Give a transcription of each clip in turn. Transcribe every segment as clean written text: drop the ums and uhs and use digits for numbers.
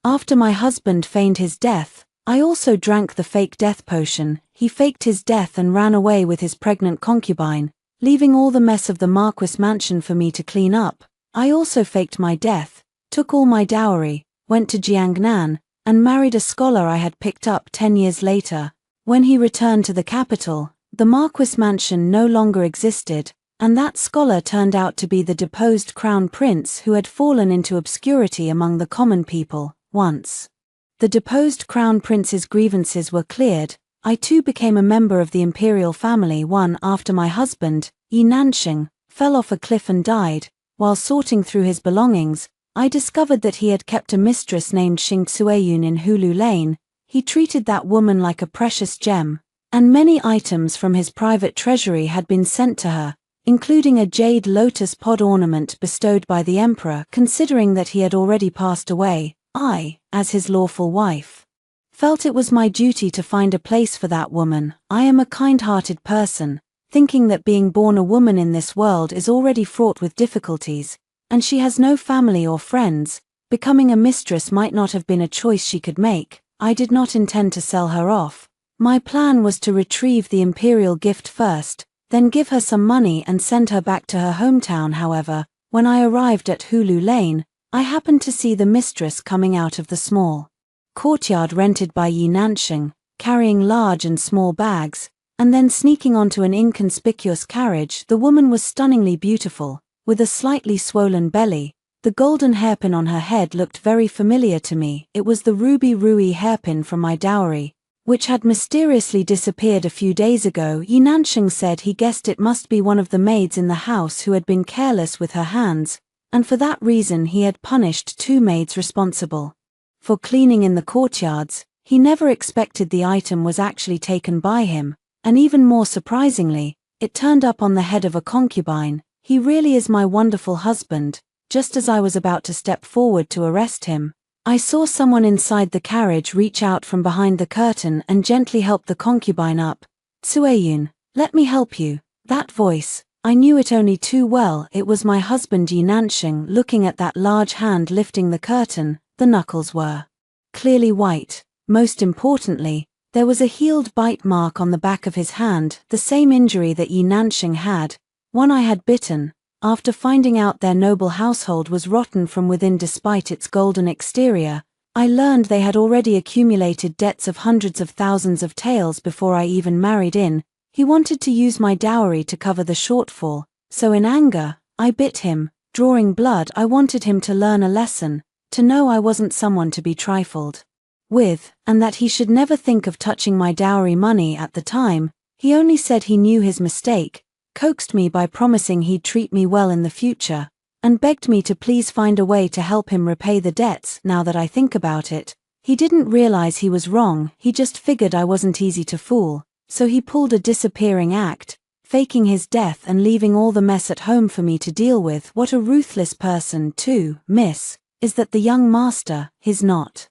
After my husband feigned his death, I also drank the fake death potion. He faked his death and ran away with his pregnant concubine, leaving all the mess of the Marquis mansion for me to clean up. I also faked my death, took all my dowry, went to Jiangnan, and married a scholar I had picked up 10 years later. When he returned to the capital, the Marquis mansion no longer existed, and that scholar turned out to be the deposed crown prince who had fallen into obscurity among the common people. Once the deposed crown prince's grievances were cleared, I too became a member of the imperial family. One after my husband, Yi Nanxing, fell off a cliff and died. While sorting through his belongings, I discovered that he had kept a mistress named Xing Cueyun in Hulu Lane. He treated that woman like a precious gem, and many items from his private treasury had been sent to her, including a jade lotus pod ornament bestowed by the emperor. Considering that he had already passed away, I, as his lawful wife, felt it was my duty to find a place for that woman. I am a kind-hearted person, thinking that being born a woman in this world is already fraught with difficulties, and she has no family or friends. Becoming a mistress might not have been a choice she could make. I did not intend to sell her off. My plan was to retrieve the imperial gift first, then give her some money and send her back to her hometown. However, when I arrived at Hulu Lane, I happened to see the mistress coming out of the small courtyard rented by Yi Nanxing, carrying large and small bags, and then sneaking onto an inconspicuous carriage. The woman was stunningly beautiful, with a slightly swollen belly. The golden hairpin on her head looked very familiar to me. It was the ruby Rui hairpin from my dowry, which had mysteriously disappeared a few days ago. Yi Nanxing said he guessed it must be one of the maids in the house who had been careless with her hands, and for that reason he had punished 2 maids responsible for cleaning in the courtyards. He never expected the item was actually taken by him, and even more surprisingly, it turned up on the head of a concubine. He really is my wonderful husband. Just as I was about to step forward to arrest him, I saw someone inside the carriage reach out from behind the curtain and gently help the concubine up. Cueyun, let me help you. That voice, I knew it only too well. It was my husband Yi Nanxing. Looking at that large hand lifting the curtain, the knuckles were clearly white. Most importantly, there was a healed bite mark on the back of his hand, the same injury that Yi Nanxing had, one I had bitten. After finding out their noble household was rotten from within despite its golden exterior, I learned they had already accumulated debts of hundreds of thousands of taels before I even married in. He wanted to use my dowry to cover the shortfall, so in anger, I bit him, drawing blood. I wanted him to learn a lesson, to know I wasn't someone to be trifled with, and that he should never think of touching my dowry money at the time. He only said he knew his mistake, coaxed me by promising he'd treat me well in the future, and begged me to please find a way to help him repay the debts. Now that I think about it, he didn't realize he was wrong. He just figured I wasn't easy to fool, so he pulled a disappearing act, faking his death and leaving all the mess at home for me to deal with. What a ruthless person, too. Miss, is that the young master, he's not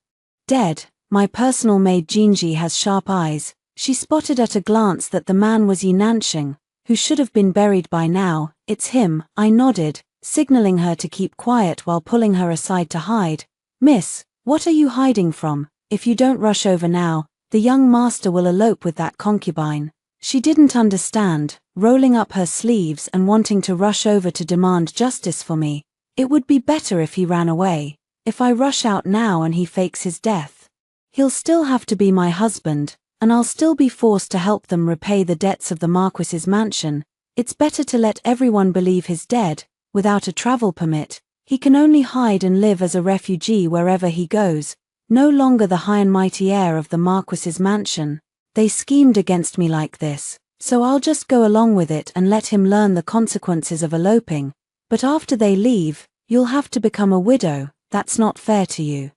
dead. My personal maid Jinji has sharp eyes. She spotted at a glance that the man was Yi Nanxing, who should have been buried by now. It's him, I nodded, signaling her to keep quiet while pulling her aside to hide. Miss, what are you hiding from? If you don't rush over now, the young master will elope with that concubine. She didn't understand, rolling up her sleeves and wanting to rush over to demand justice for me. It would be better if he ran away. If I rush out now and he fakes his death, he'll still have to be my husband, and I'll still be forced to help them repay the debts of the Marquis's mansion. It's better to let everyone believe he's dead. Without a travel permit, he can only hide and live as a refugee wherever he goes, no longer the high and mighty heir of the Marquis's mansion. They schemed against me like this, so I'll just go along with it and let him learn the consequences of eloping. But after they leave, you'll have to become a widow. That's not fair to you.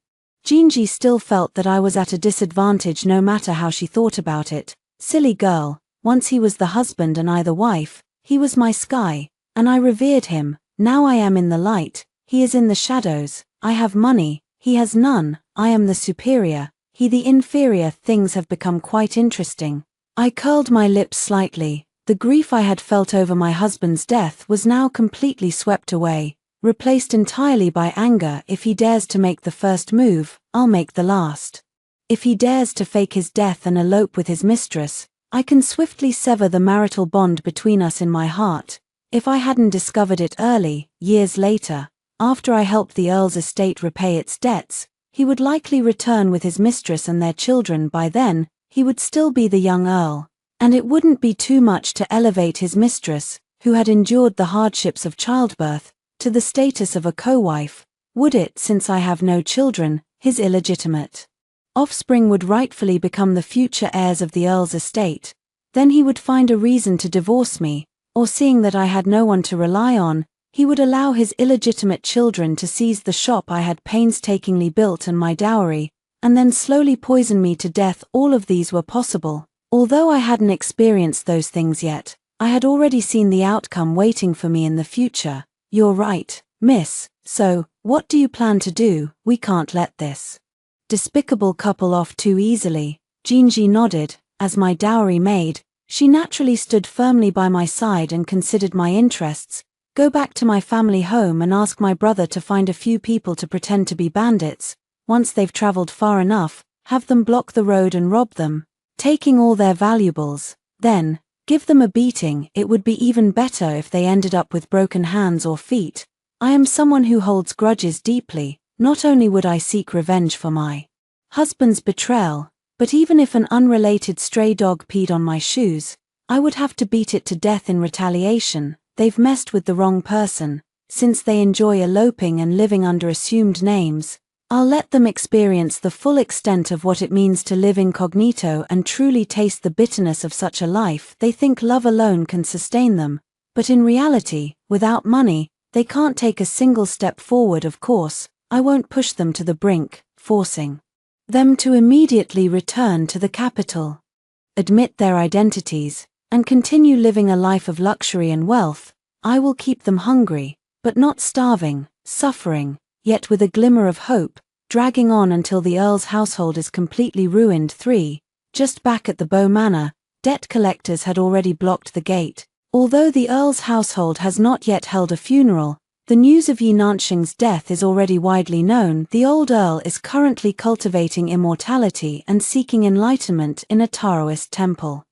Jinji still felt that I was at a disadvantage no matter how she thought about it. Silly girl, once he was the husband and I the wife, he was my sky, and I revered him. Now I am in the light, he is in the shadows. I have money, he has none. I am the superior, he the inferior. Things have become quite interesting. I curled my lips slightly. The grief I had felt over my husband's death was now completely swept away, replaced entirely by anger. If he dares to make the first move, I'll make the last. If he dares to fake his death and elope with his mistress, I can swiftly sever the marital bond between us in my heart. If I hadn't discovered it early, years later, after I helped the Earl's estate repay its debts, he would likely return with his mistress and their children. By then, he would still be the young Earl, and it wouldn't be too much to elevate his mistress, who had endured the hardships of childbirth, to the status of a co-wife, would it? Since I have no children, his illegitimate offspring would rightfully become the future heirs of the Earl's estate. Then he would find a reason to divorce me, or seeing that I had no one to rely on, he would allow his illegitimate children to seize the shop I had painstakingly built and my dowry, and then slowly poison me to death. All of these were possible. Although I hadn't experienced those things yet, I had already seen the outcome waiting for me in the future. You're right, miss. So, what do you plan to do? We can't let this despicable couple off too easily. Gingy nodded. As my dowry maid, she naturally stood firmly by my side and considered my interests. Go back to my family home and ask my brother to find a few people to pretend to be bandits. Once they've traveled far enough, have them block the road and rob them, taking all their valuables. Then, give them a beating. It would be even better if they ended up with broken hands or feet. I am someone who holds grudges deeply. Not only would I seek revenge for my husband's betrayal, but even if an unrelated stray dog peed on my shoes, I would have to beat it to death in retaliation. They've messed with the wrong person. Since they enjoy eloping and living under assumed names, I'll let them experience the full extent of what it means to live incognito and truly taste the bitterness of such a life. They think love alone can sustain them, but in reality, without money, they can't take a single step forward. Of course, I won't push them to the brink, forcing them to immediately return to the capital, admit their identities, and continue living a life of luxury and wealth. I will keep them hungry, but not starving, suffering, yet with a glimmer of hope, dragging on until the Earl's household is completely ruined. 3. Just back at the Bow Manor, debt collectors had already blocked the gate. Although the Earl's household has not yet held a funeral, the news of Yi Nanxing's death is already widely known. The old Earl is currently cultivating immortality and seeking enlightenment in a Taoist temple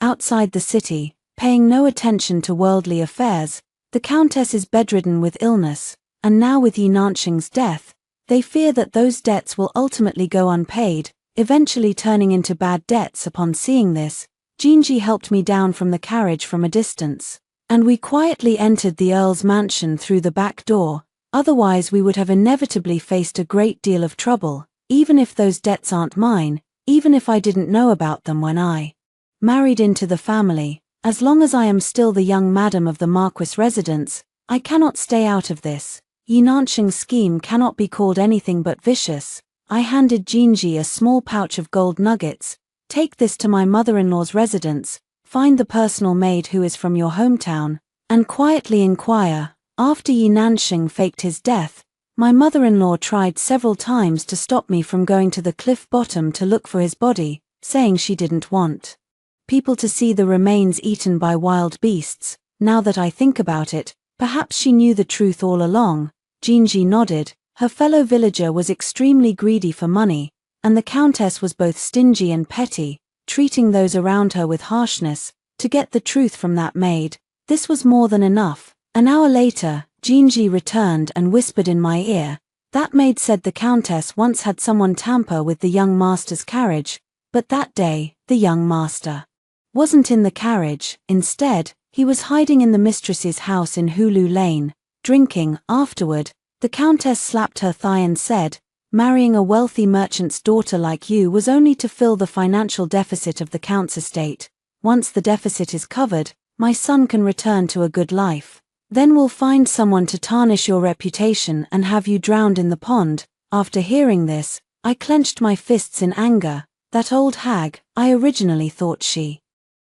outside the city, paying no attention to worldly affairs. The Countess is bedridden with illness, and now with Yi Nanxing's death, they fear that those debts will ultimately go unpaid, eventually turning into bad debts. Upon seeing this, Gingy helped me down from the carriage from a distance, and we quietly entered the Earl's mansion through the back door. Otherwise we would have inevitably faced a great deal of trouble. Even if those debts aren't mine, even if I didn't know about them when I married into the family, as long as I am still the young madam of the Marquis residence, I cannot stay out of this. Yi Nanxing's scheme cannot be called anything but vicious. I handed Gingy a small pouch of gold nuggets. Take this to my mother-in-law's residence, find the personal maid who is from your hometown, and quietly inquire. After Yi Nanxing faked his death, my mother-in-law tried several times to stop me from going to the cliff bottom to look for his body, saying she didn't want people to see the remains eaten by wild beasts. Now that I think about it, perhaps she knew the truth all along. Gingy nodded. Her fellow villager was extremely greedy for money, and the Countess was both stingy and petty, treating those around her with harshness. To get the truth from that maid, this was more than enough. An hour later, Gingy returned and whispered in my ear. That maid said the Countess once had someone tamper with the young master's carriage, but that day, the young master wasn't in the carriage. Instead, he was hiding in the mistress's house in Hulu Lane, drinking. Afterward, the Countess slapped her thigh and said, "Marrying a wealthy merchant's daughter like you was only to fill the financial deficit of the Count's estate. Once the deficit is covered, my son can return to a good life. Then we'll find someone to tarnish your reputation and have you drowned in the pond." After hearing this, I clenched my fists in anger. That old hag, I originally thought she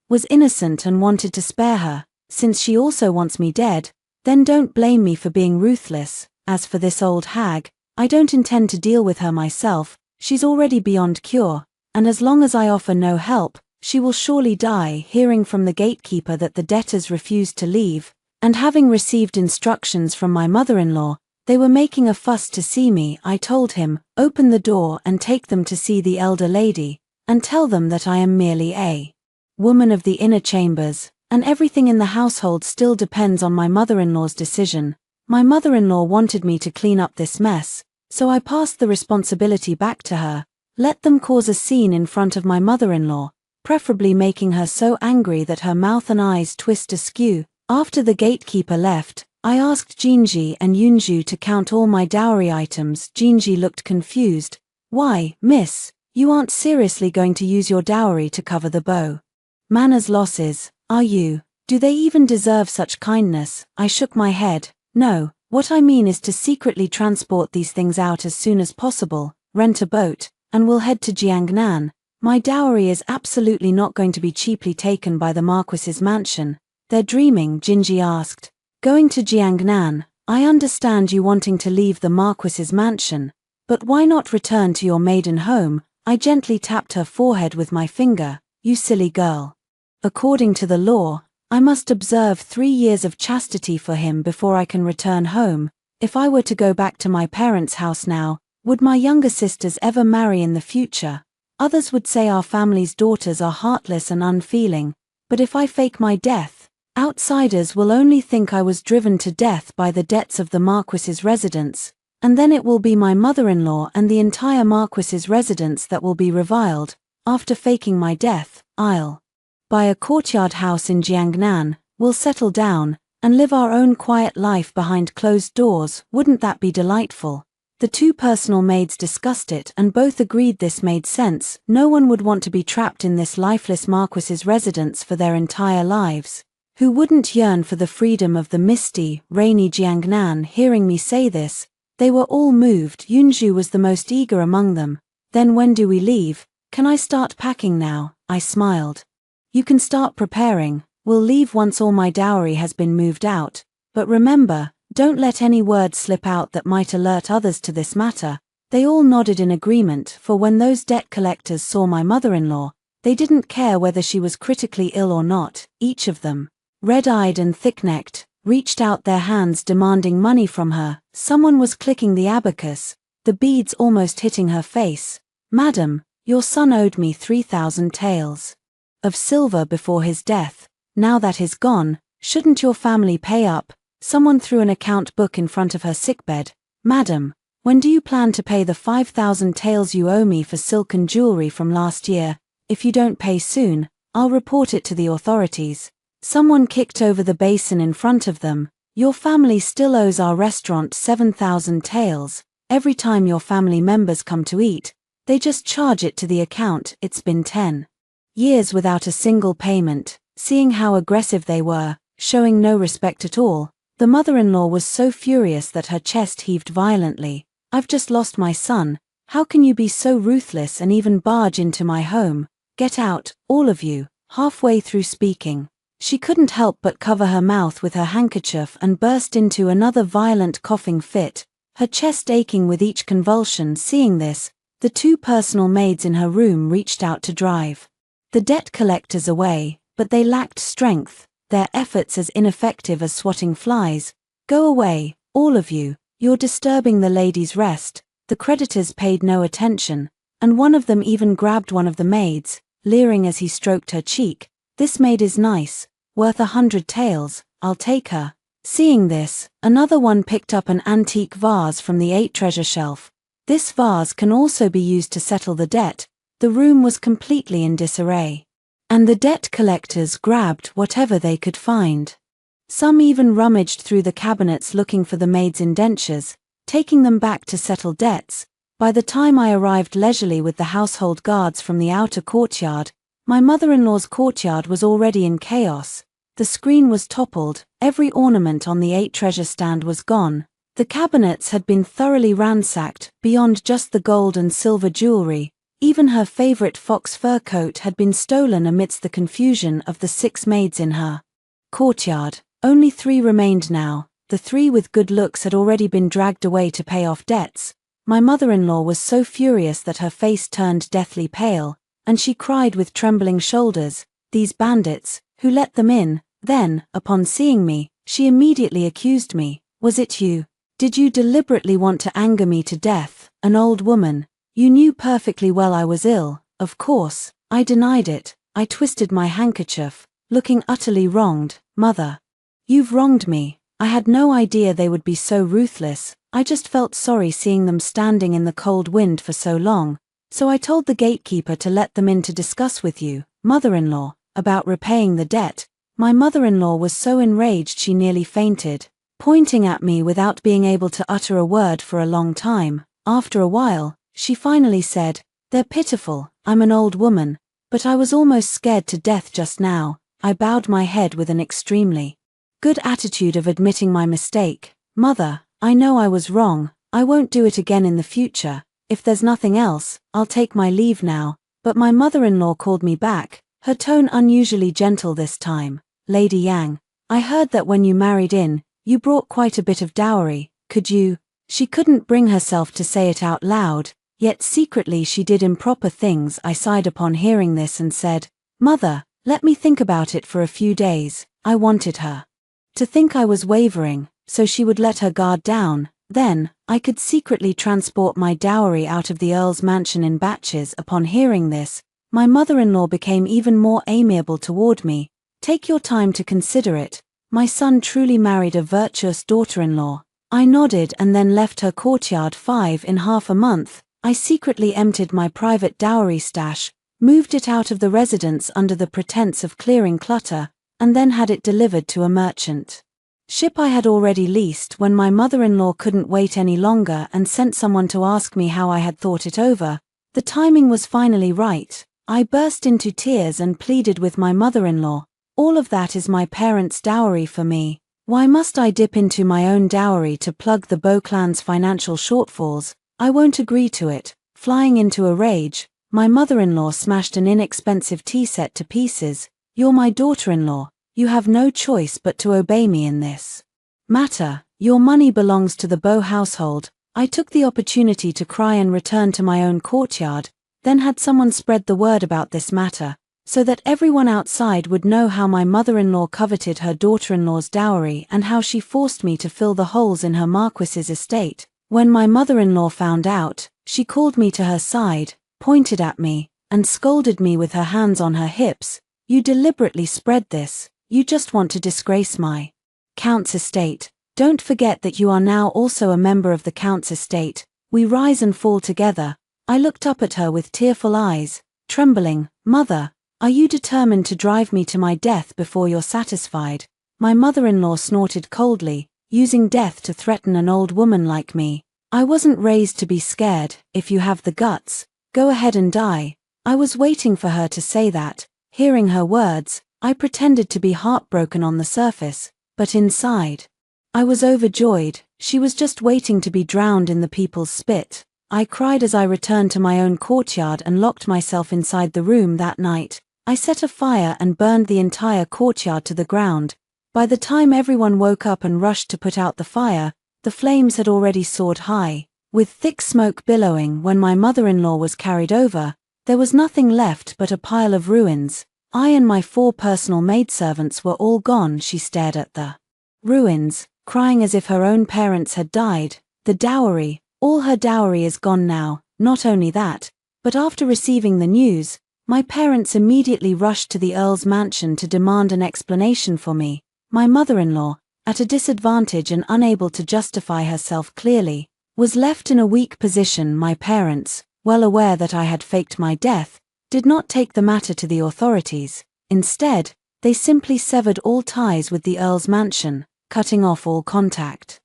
was innocent and wanted to spare her. Since she also wants me dead, then don't blame me for being ruthless. As for this old hag, I don't intend to deal with her myself. She's already beyond cure, and as long as I offer no help, she will surely die. Hearing from the gatekeeper that the debtors refused to leave, and having received instructions from my mother-in-law They were making a fuss to see me. I told him, open the door and take them to see the elder lady, and tell them that I am merely a woman of the inner chambers, and everything in the household still depends on my mother-in-law's decision. My mother-in-law wanted me to clean up this mess, so I passed the responsibility back to her. Let them cause a scene in front of my mother-in-law, preferably making her so angry that her mouth and eyes twist askew. After the gatekeeper left, I asked Jinji and Yunju to count all my dowry items. Jinji looked confused. Why, miss, you aren't seriously going to use your dowry to cover the bow Manner's losses, are you? Do they even deserve such kindness? I shook my head. No, what I mean is to secretly transport these things out as soon as possible, rent a boat, and we'll head to Jiangnan. My dowry is absolutely not going to be cheaply taken by the Marquis's mansion. They're dreaming, Jinji asked. Going to Jiangnan, I understand you wanting to leave the Marquis's mansion, but why not return to your maiden home? I gently tapped her forehead with my finger. You silly girl. According to the law, I must observe 3 years of chastity for him before I can return home. If I were to go back to my parents' house now, would my younger sisters ever marry in the future? Others would say our family's daughters are heartless and unfeeling, but if I fake my death, outsiders will only think I was driven to death by the debts of the Marquis's residence, and then it will be my mother-in-law and the entire Marquis's residence that will be reviled. After faking my death, I'll buy a courtyard house in Jiangnan, we'll settle down, and live our own quiet life behind closed doors. Wouldn't that be delightful? The 2 personal maids discussed it and both agreed this made sense. No one would want to be trapped in this lifeless Marquis's residence for their entire lives. Who wouldn't yearn for the freedom of the misty, rainy Jiangnan? Hearing me say this, they were all moved. Yunju was the most eager among them. Then when do we leave? Can I start packing now? I smiled. You can start preparing. We'll leave once all my dowry has been moved out. But remember, don't let any word slip out that might alert others to this matter. They all nodded in agreement, for when those debt collectors saw my mother-in-law, they didn't care whether she was critically ill or not. Each of them, red-eyed and thick-necked, reached out their hands demanding money from her. Someone was clicking the abacus, the beads almost hitting her face. Madam, your son owed me 3,000 taels of silver before his death. Now that he's gone, shouldn't your family pay up? Someone threw an account book in front of her sickbed. Madam, when do you plan to pay the 5,000 taels you owe me for silken jewelry from last year? If you don't pay soon, I'll report it to the authorities. Someone kicked over the basin in front of them. Your family still owes our restaurant 7,000 taels. Every time your family members come to eat, they just charge it to the account. It's been 10 years without a single payment. Seeing how aggressive they were, showing no respect at all, the mother-in-law was so furious that her chest heaved violently. I've just lost my son. How can you be so ruthless and even barge into my home? Get out, all of you. Halfway through speaking, she couldn't help but cover her mouth with her handkerchief and burst into another violent coughing fit, her chest aching with each convulsion. Seeing this, the 2 personal maids in her room reached out to drive the debt collectors away, but they lacked strength, their efforts as ineffective as swatting flies. Go away, all of you, you're disturbing the lady's rest. The creditors paid no attention, and one of them even grabbed one of the maids, leering as he stroked her cheek. This maid is nice, worth 100 taels, I'll take her. Seeing this, another one picked up an antique vase from the 8 treasure shelf. This vase can also be used to settle the debt. The room was completely in disarray, and the debt collectors grabbed whatever they could find. Some even rummaged through the cabinets looking for the maid's indentures, taking them back to settle debts. By the time I arrived leisurely with the household guards from the outer courtyard, my mother-in-law's courtyard was already in chaos. The screen was toppled, every ornament on the 8 treasure stand was gone. The cabinets had been thoroughly ransacked, beyond just the gold and silver jewelry. Even her favorite fox fur coat had been stolen amidst the confusion of the 6 maids in her courtyard. Only 3 remained now. The 3 with good looks had already been dragged away to pay off debts. My mother-in-law was so furious that her face turned deathly pale, and she cried with trembling shoulders, "These bandits, who let them in?" Then, upon seeing me, she immediately accused me. "Was it you? Did you deliberately want to anger me to death, an old woman? You knew perfectly well I was ill, of course." I denied it. I twisted my handkerchief, looking utterly wronged. "Mother, you've wronged me. I had no idea they would be so ruthless. I just felt sorry seeing them standing in the cold wind for so long, so I told the gatekeeper to let them in to discuss with you, mother-in-law, about repaying the debt." My mother-in-law was so enraged she nearly fainted, pointing at me without being able to utter a word for a long time. After a while, she finally said, "They're pitiful. I'm an old woman, but I was almost scared to death just now." I bowed my head with an extremely good attitude of admitting my mistake. "Mother, I know I was wrong. I won't do it again in the future. If there's nothing else, I'll take my leave now." But my mother-in-law called me back, her tone unusually gentle this time. "Lady Yang, I heard that when you married in, you brought quite a bit of dowry. Could you—" She couldn't bring herself to say it out loud, yet secretly she did improper things. I sighed upon hearing this and said, "Mother, let me think about it for a few days." I wanted her to think I was wavering, so she would let her guard down. Then, I could secretly transport my dowry out of the Earl's mansion in batches. Upon hearing this, my mother-in-law became even more amiable toward me. "Take your time to consider it. My son truly married a virtuous daughter-in-law." I nodded and then left her courtyard. 5 in half a month, I secretly emptied my private dowry stash, moved it out of the residence under the pretense of clearing clutter, and then had it delivered to a merchant ship I had already leased. When my mother-in-law couldn't wait any longer and sent someone to ask me how I had thought it over, the timing was finally right. I burst into tears and pleaded with my mother-in-law, "All of that is my parents' dowry for me. Why must I dip into my own dowry to plug the Bow clan's financial shortfalls? I won't agree to it." Flying into a rage, my mother-in-law smashed an inexpensive tea set to pieces. "You're my daughter-in-law. You have no choice but to obey me in this matter. Your money belongs to the Bow household." I took the opportunity to cry and return to my own courtyard, then had someone spread the word about this matter, so that everyone outside would know how my mother-in-law coveted her daughter-in-law's dowry and how she forced me to fill the holes in her marquis's estate. When my mother-in-law found out, she called me to her side, pointed at me, and scolded me with her hands on her hips. "You deliberately spread this. You just want to disgrace my Count's estate. Don't forget that you are now also a member of the Count's estate. We rise and fall together." I looked up at her with tearful eyes, trembling. "Mother, are you determined to drive me to my death before you're satisfied?" My mother-in-law snorted coldly, "Using death to threaten an old woman like me? I wasn't raised to be scared. If you have the guts, go ahead and die." I was waiting for her to say that. Hearing her words, I pretended to be heartbroken on the surface, but inside, I was overjoyed. She was just waiting to be drowned in the people's spit. I cried as I returned to my own courtyard and locked myself inside the room. That night, I set a fire and burned the entire courtyard to the ground. By the time everyone woke up and rushed to put out the fire, the flames had already soared high, with thick smoke billowing. When my mother-in-law was carried over, there was nothing left but a pile of ruins. I and my 4 personal maidservants were all gone. She stared at the ruins, crying as if her own parents had died. "The dowry, all her dowry is gone now." Not only that, but after receiving the news, my parents immediately rushed to the Earl's mansion to demand an explanation for me. My mother-in-law, at a disadvantage and unable to justify herself clearly, was left in a weak position. My parents, well aware that I had faked my death, did not take the matter to the authorities. Instead, they simply severed all ties with the Earl's mansion, cutting off all contact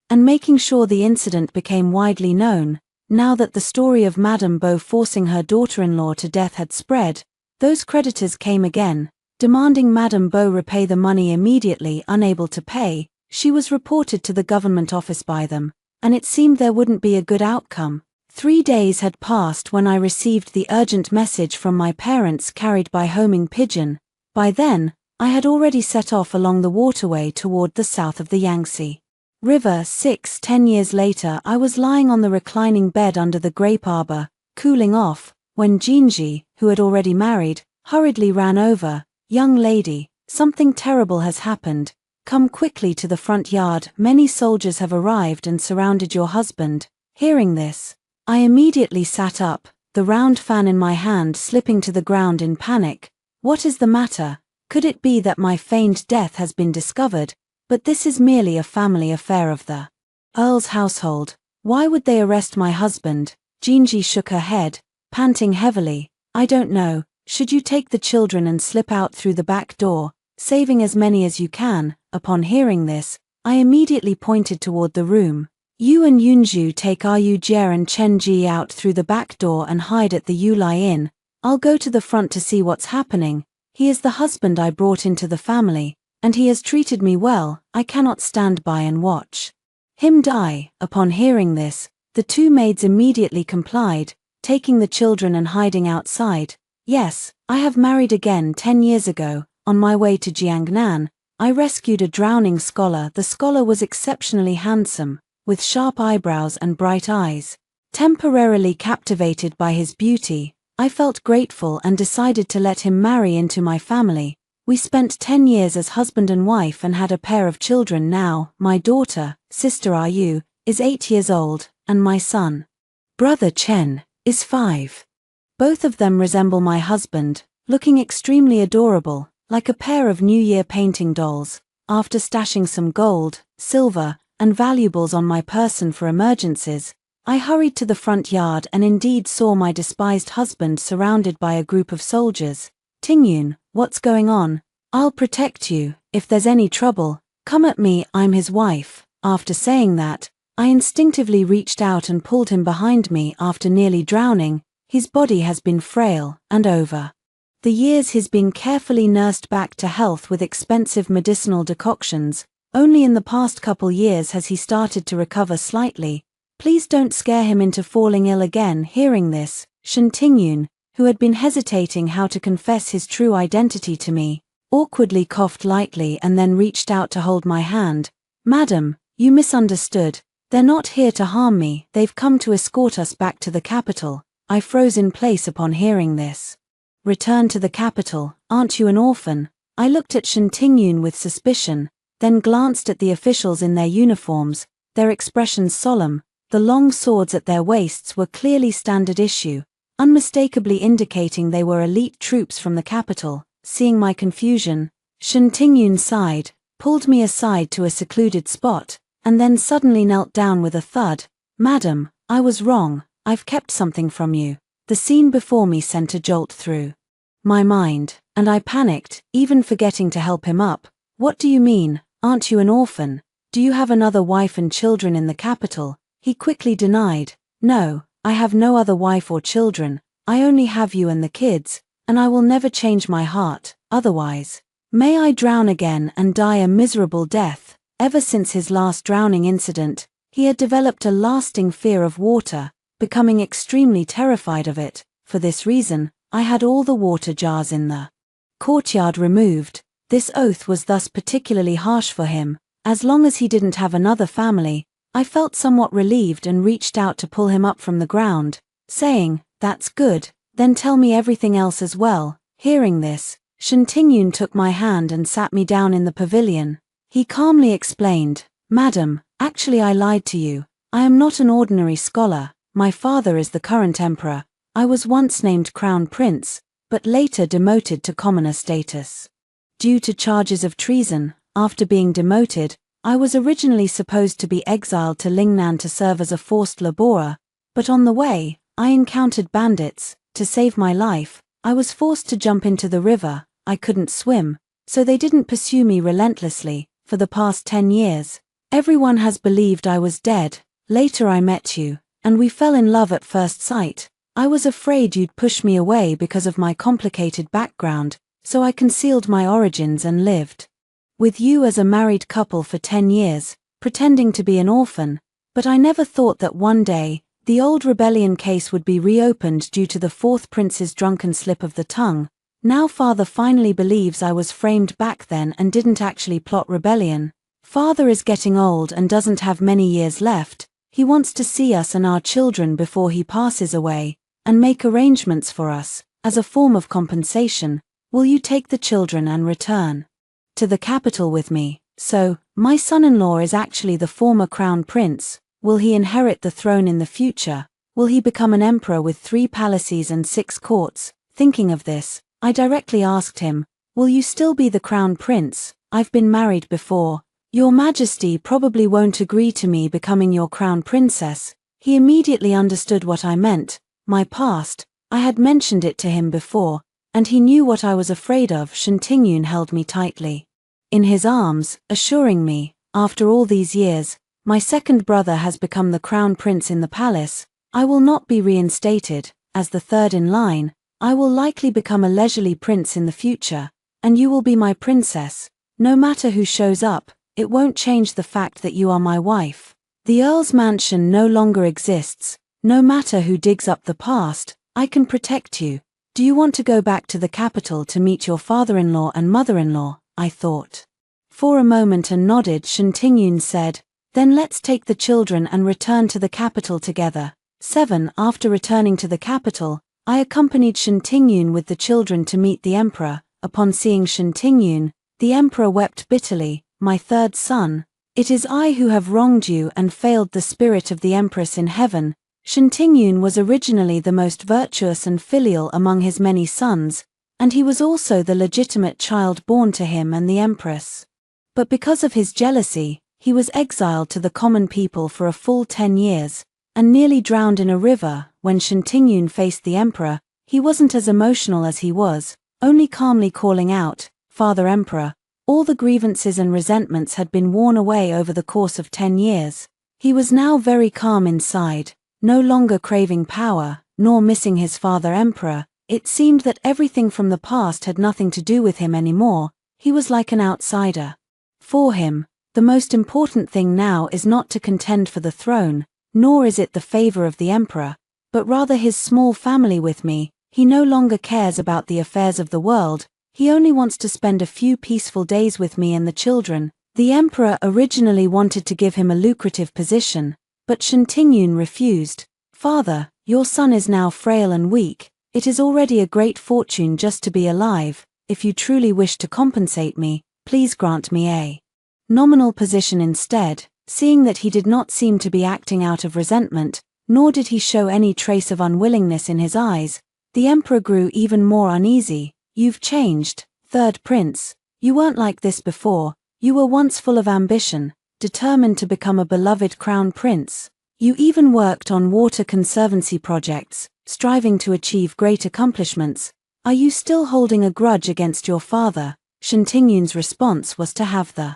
and making sure the incident became widely known. Now that the story of Madame Bow forcing her daughter-in-law to death had spread, those creditors came again, demanding Madame Bow repay the money immediately. Unable to pay, she was reported to the government office by them, and it seemed there wouldn't be a good outcome. 3 days had passed when I received the urgent message from my parents carried by homing pigeon. By then, I had already set off along the waterway toward the south of the Yangtze River. 10 years later, I was lying on the reclining bed under the grape arbor, cooling off, when Jinji, who had already married, hurriedly ran over. "Young lady, something terrible has happened. Come quickly to the front yard, many soldiers have arrived and surrounded your husband." Hearing this, I immediately sat up, the round fan in my hand slipping to the ground in panic. What is the matter? Could it be that my feigned death has been discovered? But this is merely a family affair of the Earl's household. Why would they arrest my husband? Jinji shook her head, panting heavily. "I don't know. Should you take the children and slip out through the back door, saving as many as you can?" Upon hearing this, I immediately pointed toward the room. "You and Yunju take Ru Jie and Chen Ji out through the back door and hide at the Yulai Inn. I'll go to the front to see what's happening. He is the husband I brought into the family, and he has treated me well. I cannot stand by and watch him die." Upon hearing this, the two maids immediately complied, taking the children and hiding outside. "Yes, I have married again 10 years ago. On my way to Jiangnan, I rescued a drowning scholar. The scholar was exceptionally handsome, with sharp eyebrows and bright eyes. Temporarily captivated by his beauty, I felt grateful and decided to let him marry into my family. We spent 10 years as husband and wife and had a pair of children. Now, my daughter, Sister Ru, is 8 years old, and my son, Brother Chen, is 5. Both of them resemble my husband, looking extremely adorable, like a pair of New Year painting dolls. After stashing some gold, silver, and valuables on my person for emergencies, I hurried to the front yard and indeed saw my despised husband surrounded by a group of soldiers. "Tingyun, what's going on? I'll protect you. If there's any trouble, come at me, I'm his wife." After saying that, I instinctively reached out and pulled him behind me. After nearly drowning, his body has been frail, and over the years he's been carefully nursed back to health with expensive medicinal decoctions. Only in the past couple years has he started to recover slightly. Please don't scare him into falling ill again. Hearing this, Shen Tingyun, who had been hesitating how to confess his true identity to me, awkwardly coughed lightly and then reached out to hold my hand. "Madam, you misunderstood. They're not here to harm me, they've come to escort us back to the capital." I froze in place upon hearing this. "Return to the capital, aren't you an orphan?" I looked at Shen Tingyun with suspicion, then glanced at the officials in their uniforms, their expressions solemn. The long swords at their waists were clearly standard issue, unmistakably indicating they were elite troops from the capital. Seeing my confusion, Shen Tingyun sighed, pulled me aside to a secluded spot, and then suddenly knelt down with a thud. "Madam, I was wrong, I've kept something from you." The scene before me sent a jolt through my mind, and I panicked, even forgetting to help him up. "What do you mean? Aren't you an orphan? Do you have another wife and children in the capital?" He quickly denied. "No, I have no other wife or children, I only have you and the kids, and I will never change my heart, otherwise. May I drown again and die a miserable death." Ever since his last drowning incident, he had developed a lasting fear of water, becoming extremely terrified of it. For this reason, I had all the water jars in the courtyard removed. This oath was thus particularly harsh for him. As long as he didn't have another family, I felt somewhat relieved and reached out to pull him up from the ground, saying, "That's good, then tell me everything else as well." Hearing this, Shen Tingyun took my hand and sat me down in the pavilion. He calmly explained, "Madam, actually I lied to you. I am not an ordinary scholar. My father is the current emperor. I was once named Crown Prince, but later demoted to commoner status. Due to charges of treason, after being demoted, I was originally supposed to be exiled to Lingnan to serve as a forced laborer, but on the way, I encountered bandits. To save my life, I was forced to jump into the river. I couldn't swim, so they didn't pursue me relentlessly. For the past 10 years, everyone has believed I was dead. Later I met you, and we fell in love at first sight. I was afraid you'd push me away because of my complicated background, so I concealed my origins and lived with you as a married couple for 10 years, pretending to be an orphan. But I never thought that one day, the old rebellion case would be reopened due to the fourth prince's drunken slip of the tongue. Now father finally believes I was framed back then and didn't actually plot rebellion. Father is getting old and doesn't have many years left. He wants to see us and our children before he passes away, and make arrangements for us. As a form of compensation, will you take the children and return to the capital with me?" So, my son-in-law is actually the former crown prince. Will he inherit the throne in the future? Will he become an emperor with 3 palaces and 6 courts? Thinking of this, I directly asked him, will you still be the crown prince? I've been married before. Your Majesty probably won't agree to me becoming your crown princess. He immediately understood what I meant. My past, I had mentioned it to him before, and he knew what I was afraid of. Shintingyun held me tightly in his arms, assuring me, after all these years, my second brother has become the crown prince in the palace. I will not be reinstated, as the third in line. I will likely become a leisurely prince in the future, and you will be my princess. No matter who shows up, it won't change the fact that you are my wife. The Earl's mansion no longer exists. No matter who digs up the past, I can protect you. Do you want to go back to the capital to meet your father-in-law and mother-in-law? I thought for a moment and nodded. Shintingyun said, then let's take the children and return to the capital together. 7. After returning to the capital, I accompanied Shintingyun with the children to meet the emperor. Upon seeing Shintingyun, the emperor wept bitterly. My third son, it is I who have wronged you and failed the spirit of the empress in heaven. Shintingyun was originally the most virtuous and filial among his many sons, and he was also the legitimate child born to him and the empress. But because of his jealousy, he was exiled to the common people for a full 10 years, and nearly drowned in a river. When Shintingyun faced the emperor, he wasn't as emotional as he was, only calmly calling out, Father Emperor. All the grievances and resentments had been worn away over the course of 10 years. He was now very calm inside, no longer craving power, nor missing his father emperor. It seemed that everything from the past had nothing to do with him anymore. He was like an outsider. For him, the most important thing now is not to contend for the throne, nor is it the favor of the emperor, but rather his small family with me. He no longer cares about the affairs of the world. He only wants to spend a few peaceful days with me and the children. The emperor originally wanted to give him a lucrative position, but Shintingyun refused. Father, your son is now frail and weak. It is already a great fortune just to be alive. If you truly wish to compensate me, please grant me a nominal position instead. Seeing that he did not seem to be acting out of resentment, nor did he show any trace of unwillingness in his eyes, the emperor grew even more uneasy. You've changed, third prince. You weren't like this before. You were once full of ambition, determined to become a beloved crown prince. You even worked on water conservancy projects, striving to achieve great accomplishments. Are you still holding a grudge against your father? Shintingyun's response was to have the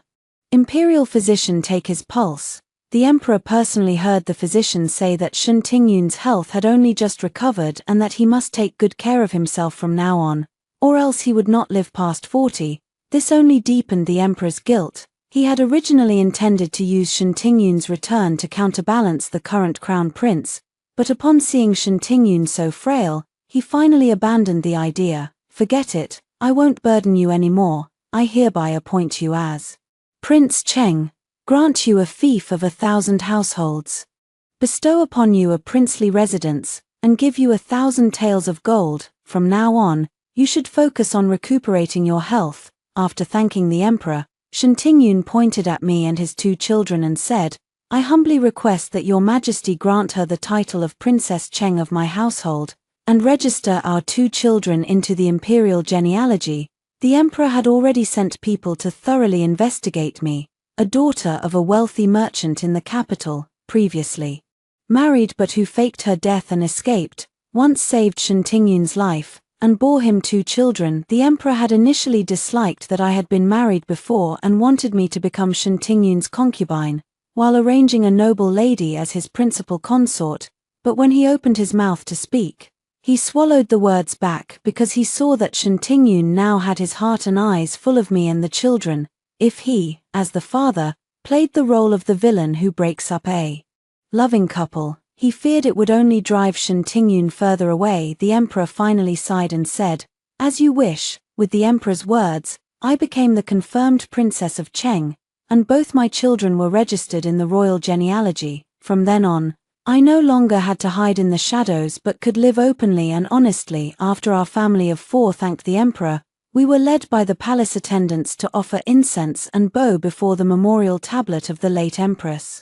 imperial physician take his pulse. The emperor personally heard the physician say that Shintingyun's health had only just recovered and that he must take good care of himself from now on, or else he would not live past 40. This only deepened the emperor's guilt. He had originally intended to use Shintingyun's return to counterbalance the current crown prince, but upon seeing Shintingyun so frail, he finally abandoned the idea. Forget it, I won't burden you anymore. I hereby appoint you as Prince Cheng, grant you a fief of 1,000 households, bestow upon you a princely residence, and give you 1,000 taels of gold. From now on, you should focus on recuperating your health. After thanking the emperor, Shintingyun pointed at me and his 2 children and said, I humbly request that your majesty grant her the title of Princess Cheng of my household, and register our 2 children into the imperial genealogy. The emperor had already sent people to thoroughly investigate me, a daughter of a wealthy merchant in the capital, previously married but who faked her death and escaped, once saved Shintingyun's life, and bore him 2 children. The emperor had initially disliked that I had been married before and wanted me to become Shintingyun's concubine, while arranging a noble lady as his principal consort, but when he opened his mouth to speak, he swallowed the words back because he saw that Shintingyun now had his heart and eyes full of me and the children. If he, as the father, played the role of the villain who breaks up a loving couple, he feared it would only drive Shintingyun further away. The emperor finally sighed and said, As you wish. With the emperor's words, I became the confirmed princess of Cheng, and both my children were registered in the royal genealogy. From then on, I no longer had to hide in the shadows but could live openly and honestly. After our family of 4 thanked the emperor, We were led by the palace attendants to offer incense and bow before the memorial tablet of the late empress.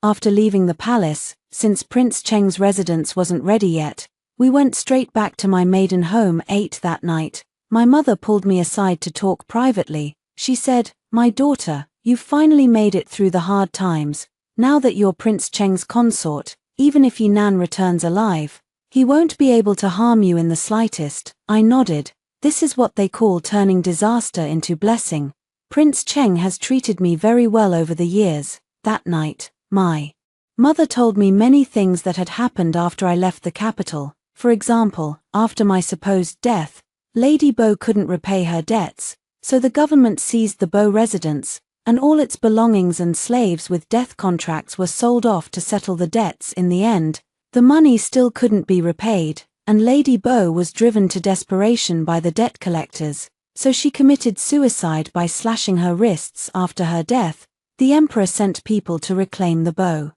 After leaving the palace, since Prince Cheng's residence wasn't ready yet, we went straight back to my maiden home. 8 That night, my mother pulled me aside to talk privately. She said, "My daughter, you've finally made it through the hard times. Now that you're Prince Cheng's consort, even if Yinan returns alive, he won't be able to harm you in the slightest." I nodded. This is what they call turning disaster into blessing. Prince Cheng has treated me very well over the years. That night, my mother told me many things that had happened after I left the capital. For example, after my supposed death, Lady Bo couldn't repay her debts, so the government seized the Bo residence, and all its belongings and slaves with death contracts were sold off to settle the debts. In the end, the money still couldn't be repaid, and Lady Bo was driven to desperation by the debt collectors, so she committed suicide by slashing her wrists. After her death, the emperor sent people to reclaim the Bo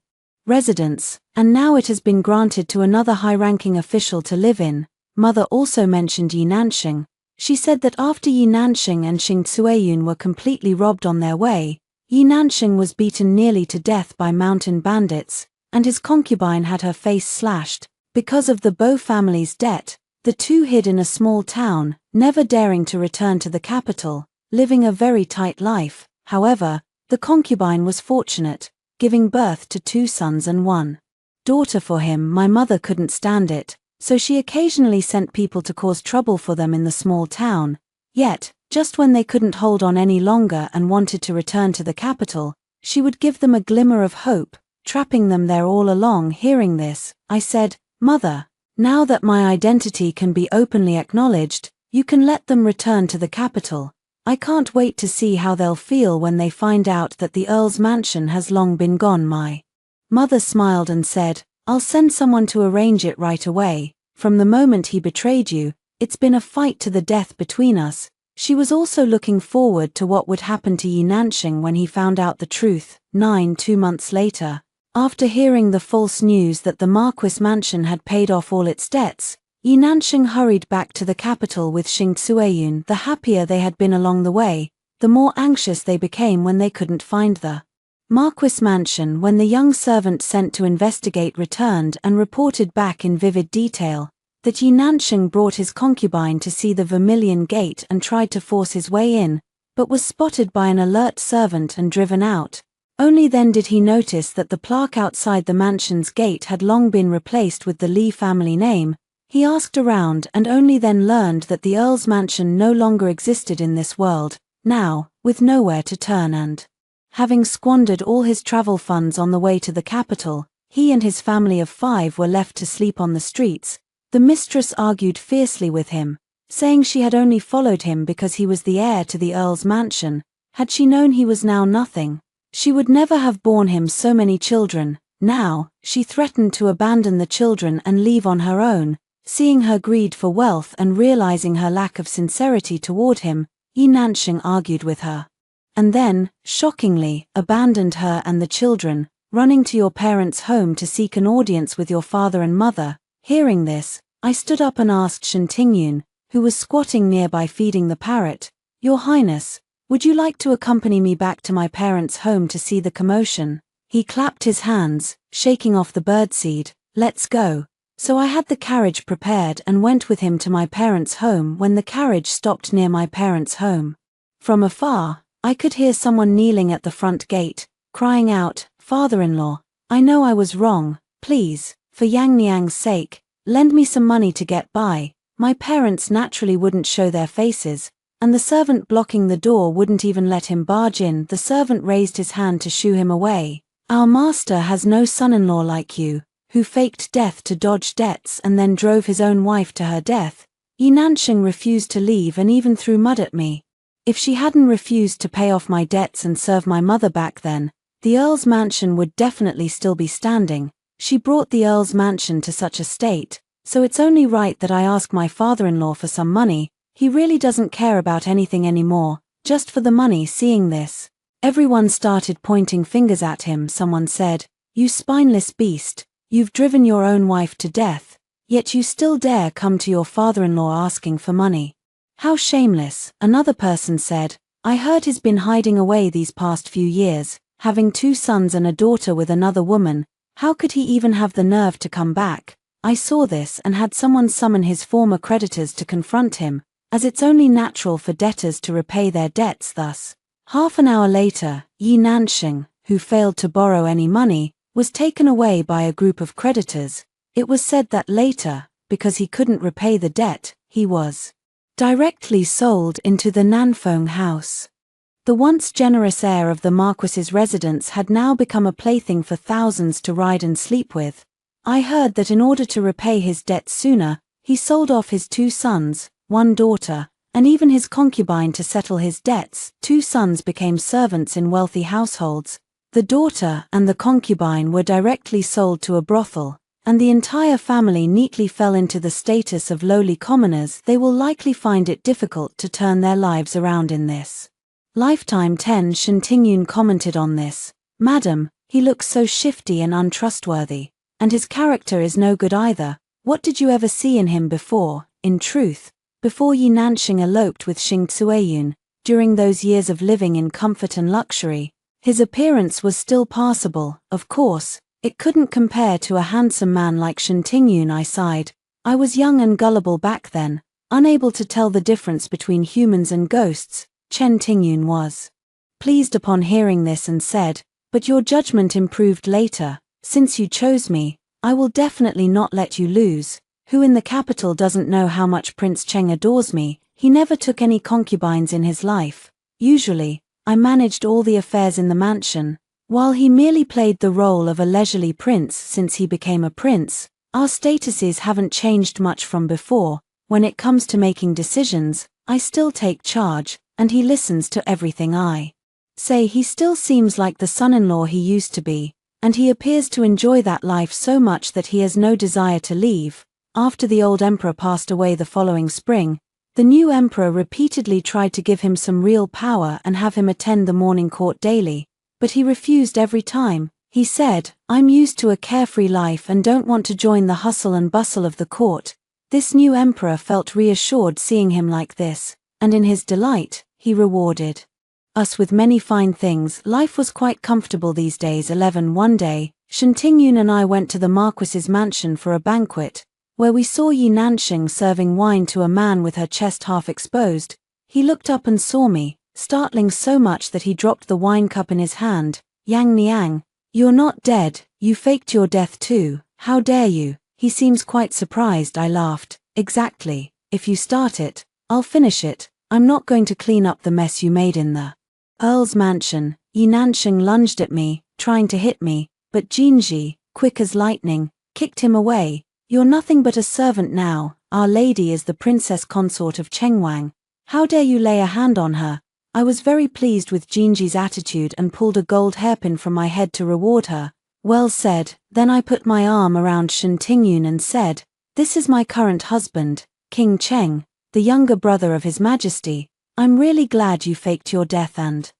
residence, and now it has been granted to another high-ranking official to live in. Mother also mentioned Yi Nanxing. She said that after Yi Nanxing and Xing Cueyun were completely robbed on their way, Yi Nanxing was beaten nearly to death by mountain bandits, and his concubine had her face slashed. Because of the Bo family's debt, the two hid in a small town, never daring to return to the capital, living a very tight life. However, the concubine was fortunate, giving birth to 2 sons and 1 daughter for him. My mother couldn't stand it, so she occasionally sent people to cause trouble for them in the small town. Yet, just when they couldn't hold on any longer and wanted to return to the capital, she would give them a glimmer of hope, trapping them there all along. Hearing this, I said, "Mother, now that my identity can be openly acknowledged, you can let them return to the capital. I can't wait to see how they'll feel when they find out that the Earl's mansion has long been gone." My mother smiled and said, "I'll send someone to arrange it right away. From the moment he betrayed you, it's been a fight to the death between us." She was also looking forward to what would happen to Yi Nanxing when he found out the truth. 2 months later, after hearing the false news that the Marquis mansion had paid off all its debts, Yi Nanxing hurried back to the capital with Xing Cueyun. The happier they had been along the way, the more anxious they became when they couldn't find the Marquis mansion. When the young servant sent to investigate returned and reported back in vivid detail that Yi Nanxing brought his concubine to see the Vermilion Gate and tried to force his way in, but was spotted by an alert servant and driven out. Only then did he notice that the plaque outside the mansion's gate had long been replaced with the Li family name. He asked around and only then learned that the Earl's mansion no longer existed in this world. Now, with nowhere to turn and having squandered all his travel funds on the way to the capital, he and his family of 5 were left to sleep on the streets. The mistress argued fiercely with him, saying she had only followed him because he was the heir to the Earl's mansion. Had she known he was now nothing, she would never have borne him so many children. Now, she threatened to abandon the children and leave on her own. Seeing her greed for wealth and realizing her lack of sincerity toward him, Yi Nanxing argued with her. And then, shockingly, abandoned her and the children, running to your parents' home to seek an audience with your father and mother. Hearing this, I stood up and asked Shen Tingyun, who was squatting nearby feeding the parrot, "Your Highness, would you like to accompany me back to my parents' home to see the commotion?" He clapped his hands, shaking off the birdseed. "Let's go." So I had the carriage prepared and went with him to my parents' home. When the carriage stopped near my parents' home, from afar, I could hear someone kneeling at the front gate, crying out, "Father-in-law, I know I was wrong. Please, for Yang Niang's sake, lend me some money to get by." My parents naturally wouldn't show their faces, and the servant blocking the door wouldn't even let him barge in. The servant raised his hand to shoo him away. "Our master has no son-in-law like you, who faked death to dodge debts and then drove his own wife to her death." Yi Nanxing refused to leave and even threw mud at me. If she hadn't refused to pay off my debts and serve my mother back then, the Earl's mansion would definitely still be standing. She brought the Earl's mansion to such a state, so it's only right that I ask my father-in-law for some money. He really doesn't care about anything anymore, just for the money. Seeing this, everyone started pointing fingers at him. Someone said, "You spineless beast. You've driven your own wife to death, yet you still dare come to your father-in-law asking for money." How shameless, another person said. I heard he's been hiding away these past few years, having 2 sons and a daughter with another woman. How could he even have the nerve to come back? I saw this and had someone summon his former creditors to confront him, as it's only natural for debtors to repay their debts thus. Half an hour later, Yi Nanxing, who failed to borrow any money, was taken away by a group of creditors. It was said that later, because he couldn't repay the debt, he was directly sold into the Nanfeng house. The once generous heir of the Marquis's residence had now become a plaything for thousands to ride and sleep with. I heard that in order to repay his debts sooner, he sold off his 2 sons, 1 daughter, and even his concubine to settle his debts. 2 sons became servants in wealthy households. The daughter and the concubine were directly sold to a brothel, and the entire family neatly fell into the status of lowly commoners. They will likely find it difficult to turn their lives around in this lifetime. 10 Shen Tingyun commented on this. Madam, he looks so shifty and untrustworthy, and his character is no good either. What did you ever see in him before? In truth, before Yi Nanxing eloped with Xing Cueyun, during those years of living in comfort and luxury, his appearance was still passable. Of course, it couldn't compare to a handsome man like Shen Tingyun. I sighed. I was young and gullible back then, unable to tell the difference between humans and ghosts. Chen Tingyun was pleased upon hearing this and said, but your judgment improved later. Since you chose me, I will definitely not let you lose. Who in the capital doesn't know how much Prince Cheng adores me? He never took any concubines in his life. Usually, I managed all the affairs in the mansion, while he merely played the role of a leisurely prince. Since he became a prince, our statuses haven't changed much from before. When it comes to making decisions, I still take charge, and he listens to everything I say. He still seems like the son-in-law he used to be, and he appears to enjoy that life so much that he has no desire to leave. After the old emperor passed away the following spring, the new emperor repeatedly tried to give him some real power and have him attend the morning court daily, but he refused every time. He said, I'm used to a carefree life and don't want to join the hustle and bustle of the court. This new emperor felt reassured seeing him like this, and in his delight, he rewarded us with many fine things. Life was quite comfortable these days. 11 One day, Shen Tingyun and I went to the Marquis's mansion for a banquet, where we saw Yi Nanxing serving wine to a man with her chest half exposed. He looked up and saw me, startling so much that he dropped the wine cup in his hand. Yang Niang, you're not dead, you faked your death too, how dare you? He seems quite surprised. I laughed. Exactly, if you start it, I'll finish it. I'm not going to clean up the mess you made in the Earl's mansion. Yi Nanxing lunged at me, trying to hit me, but Jinji, quick as lightning, kicked him away. You're nothing but a servant now. Our lady is the princess consort of Chengwang. How dare you lay a hand on her? I was very pleased with Jinji's attitude and pulled a gold hairpin from my head to reward her. Well said. Then I put my arm around Shen Tingyun and said, this is my current husband, King Cheng, the younger brother of His Majesty. I'm really glad you faked your death and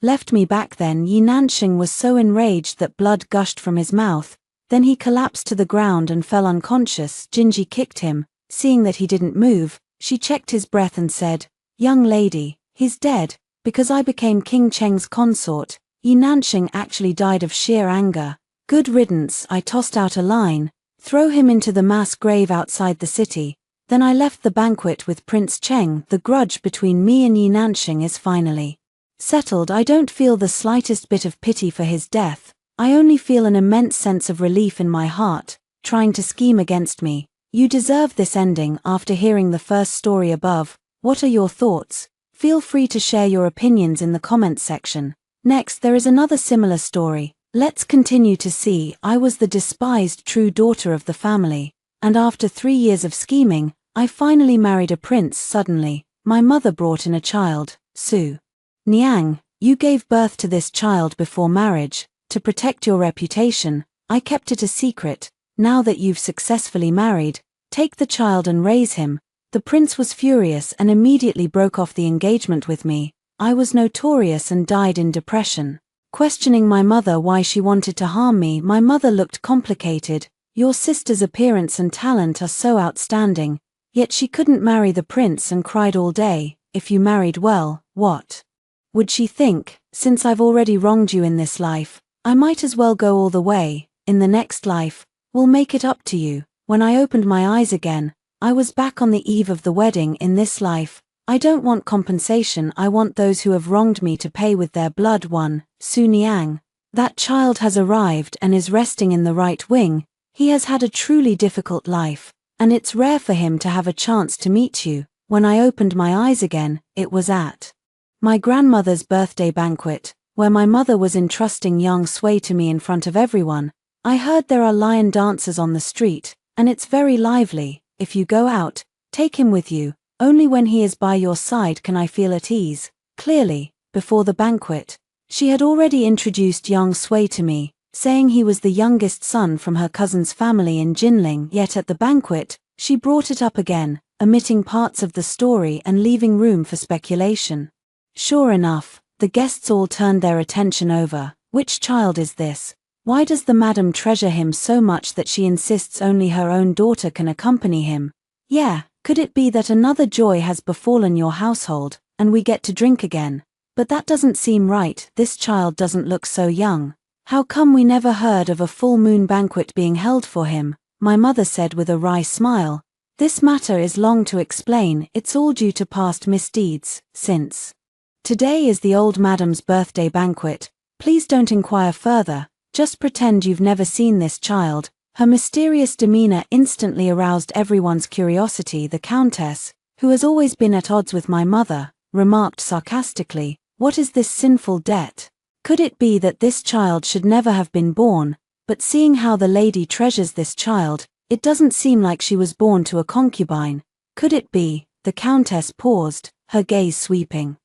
left me back then. Yi Nanxing was so enraged that blood gushed from his mouth. Then he collapsed to the ground and fell unconscious. Jinji kicked him. Seeing that he didn't move, she checked his breath and said, young lady, he's dead, because I became King Cheng's consort. Yi Nanxing actually died of sheer anger. Good riddance. I tossed out a line, throw him into the mass grave outside the city. Then I left the banquet with Prince Cheng. The grudge between me and Yi Nanxing is finally settled. I don't feel the slightest bit of pity for his death. I only feel an immense sense of relief in my heart. Trying to scheme against me. You deserve this ending. After hearing the first story above, what are your thoughts? Feel free to share your opinions in the comments section. Next, there is another similar story. Let's continue to see. I was the despised true daughter of the family, and after 3 years of scheming, I finally married a prince. Suddenly, my mother brought in a child, Su Niang. You gave birth to this child before marriage. To protect your reputation, I kept it a secret. Now that you've successfully married, take the child and raise him. The prince was furious and immediately broke off the engagement with me. I was notorious and died in depression. Questioning my mother why she wanted to harm me, my mother looked complicated. Your sister's appearance and talent are so outstanding. Yet she couldn't marry the prince and cried all day. If you married well, what would she think? Since I've already wronged you in this life, I might as well go all the way. In the next life, we'll make it up to you. When I opened my eyes again, I was back on the eve of the wedding. In this life, I don't want compensation, I want those who have wronged me to pay with their blood. Su Niang. That child has arrived and is resting in the right wing. He has had a truly difficult life, and it's rare for him to have a chance to meet you. When I opened my eyes again, it was at my grandmother's birthday banquet, where my mother was entrusting young Sui to me in front of everyone. I heard there are lion dancers on the street, and it's very lively. If you go out, take him with you. Only when he is by your side can I feel at ease. Clearly, before the banquet, she had already introduced young Sui to me, saying he was the youngest son from her cousin's family in Jinling. Yet at the banquet, she brought it up again, omitting parts of the story and leaving room for speculation. Sure enough, the guests all turned their attention over. Which child is this? Why does the madam treasure him so much that she insists only her own daughter can accompany him? Yeah, could it be that another joy has befallen your household, and we get to drink again? But that doesn't seem right. This child doesn't look so young. How come we never heard of a full moon banquet being held for him? My mother said with a wry smile. This matter is long to explain, it's all due to past misdeeds. Since today is the old madam's birthday banquet, please don't inquire further. Just pretend you've never seen this child. Her mysterious demeanor instantly aroused everyone's curiosity. The countess, who has always been at odds with my mother, remarked sarcastically, "What is this sinful debt? Could it be that this child should never have been born? But seeing how the lady treasures this child, it doesn't seem like she was born to a concubine. Could it be?" The countess paused, her gaze sweeping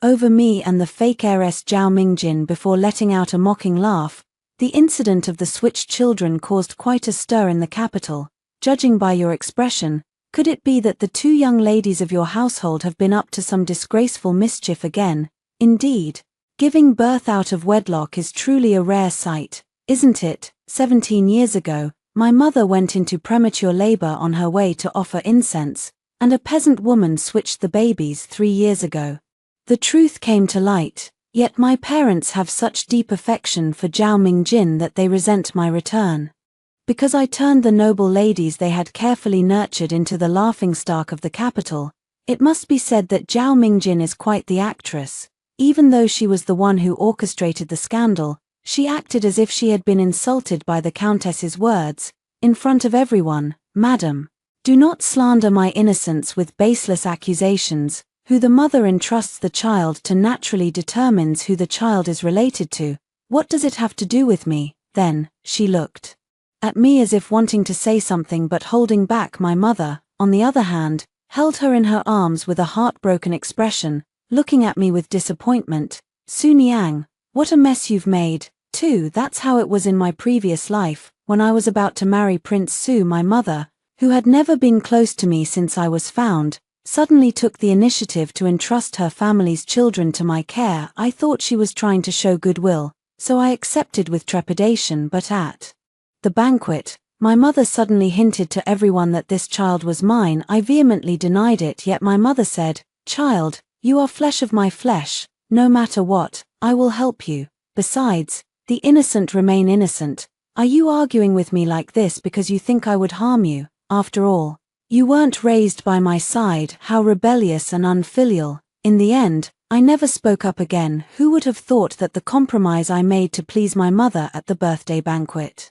over me and the fake heiress Zhao Mingjin before letting out a mocking laugh. The incident of the switched children caused quite a stir in the capital. Judging by your expression, could it be that the two young ladies of your household have been up to some disgraceful mischief again? Indeed, giving birth out of wedlock is truly a rare sight, isn't it? 17 years ago, my mother went into premature labor on her way to offer incense, and a peasant woman switched the babies 3 years ago. The truth came to light. Yet my parents have such deep affection for Zhao Mingjin that they resent my return. Because I turned the noble ladies they had carefully nurtured into the laughingstock of the capital, it must be said that Zhao Mingjin is quite the actress. Even though she was the one who orchestrated the scandal, she acted as if she had been insulted by the countess's words. In front of everyone, "Madam, do not slander my innocence with baseless accusations. Who the mother entrusts the child to naturally determines who the child is related to. What does it have to do with me?" Then, she looked at me as if wanting to say something but holding back. My mother, on the other hand, held her in her arms with a heartbroken expression, looking at me with disappointment. "Su Niang, what a mess you've made, too. That's how it was in my previous life, when I was about to marry Prince Su." My mother, who had never been close to me since I was found, suddenly took the initiative to entrust her family's children to my care. I thought she was trying to show goodwill, so I accepted with trepidation. But at the banquet, my mother suddenly hinted to everyone that this child was mine. I vehemently denied it, yet my mother said, "Child, you are flesh of my flesh. No matter what, I will help you. Besides, the innocent remain innocent. Are you arguing with me like this because you think I would harm you? After all, you weren't raised by my side." How rebellious and unfilial. In the end, I never spoke up again. Who would have thought that the compromise I made to please my mother at the birthday banquet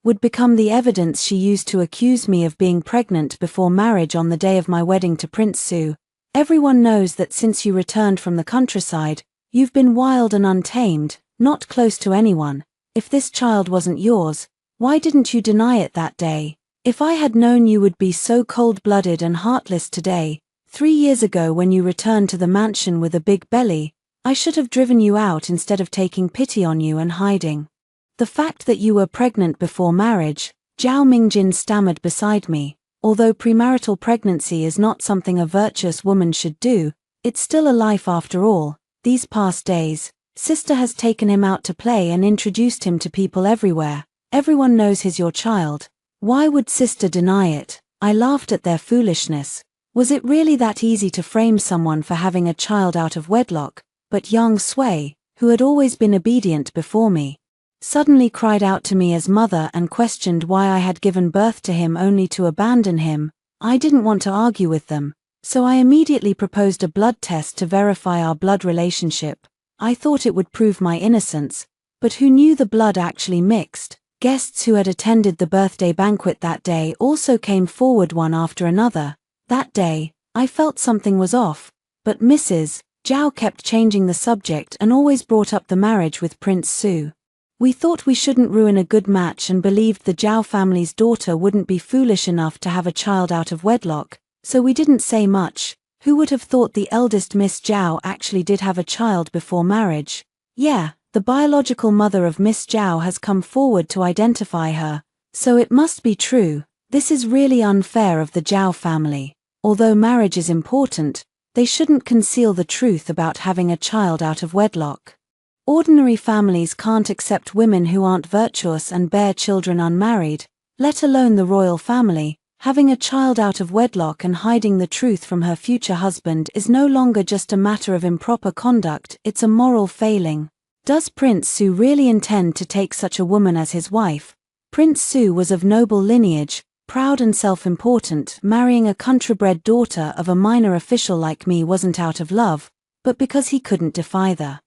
would become the evidence she used to accuse me of being pregnant before marriage on the day of my wedding to Prince Su? Everyone knows that since you returned from the countryside, you've been wild and untamed, not close to anyone. If this child wasn't yours, why didn't you deny it that day? If I had known you would be so cold-blooded and heartless today, 3 years ago when you returned to the mansion with a big belly, I should have driven you out instead of taking pity on you and hiding the fact that you were pregnant before marriage. Zhao Mingjin stammered beside me. Although premarital pregnancy is not something a virtuous woman should do, it's still a life after all. These past days, sister has taken him out to play and introduced him to people everywhere. Everyone knows he's your child. Why would sister deny it? I laughed at their foolishness. Was it really that easy to frame someone for having a child out of wedlock? But young Sui, who had always been obedient before me, suddenly cried out to me as mother and questioned why I had given birth to him only to abandon him. I didn't want to argue with them, so I immediately proposed a blood test to verify our blood relationship. I thought it would prove my innocence, but who knew the blood actually mixed? Guests who had attended the birthday banquet that day also came forward one after another. That day, I felt something was off, but Mrs. Zhao kept changing the subject and always brought up the marriage with Prince Su. We thought we shouldn't ruin a good match and believed the Zhao family's daughter wouldn't be foolish enough to have a child out of wedlock, so we didn't say much. Who would have thought the eldest Miss Zhao actually did have a child before marriage? Yeah, the biological mother of Miss Zhao has come forward to identify her, so it must be true. This is really unfair of the Zhao family. Although marriage is important, they shouldn't conceal the truth about having a child out of wedlock. Ordinary families can't accept women who aren't virtuous and bear children unmarried, let alone the royal family. Having a child out of wedlock and hiding the truth from her future husband is no longer just a matter of improper conduct, it's a moral failing. Does Prince Su really intend to take such a woman as his wife? Prince Su was of noble lineage, proud and self-important. Marrying a country-bred daughter of a minor official like me wasn't out of love, but because he couldn't defy the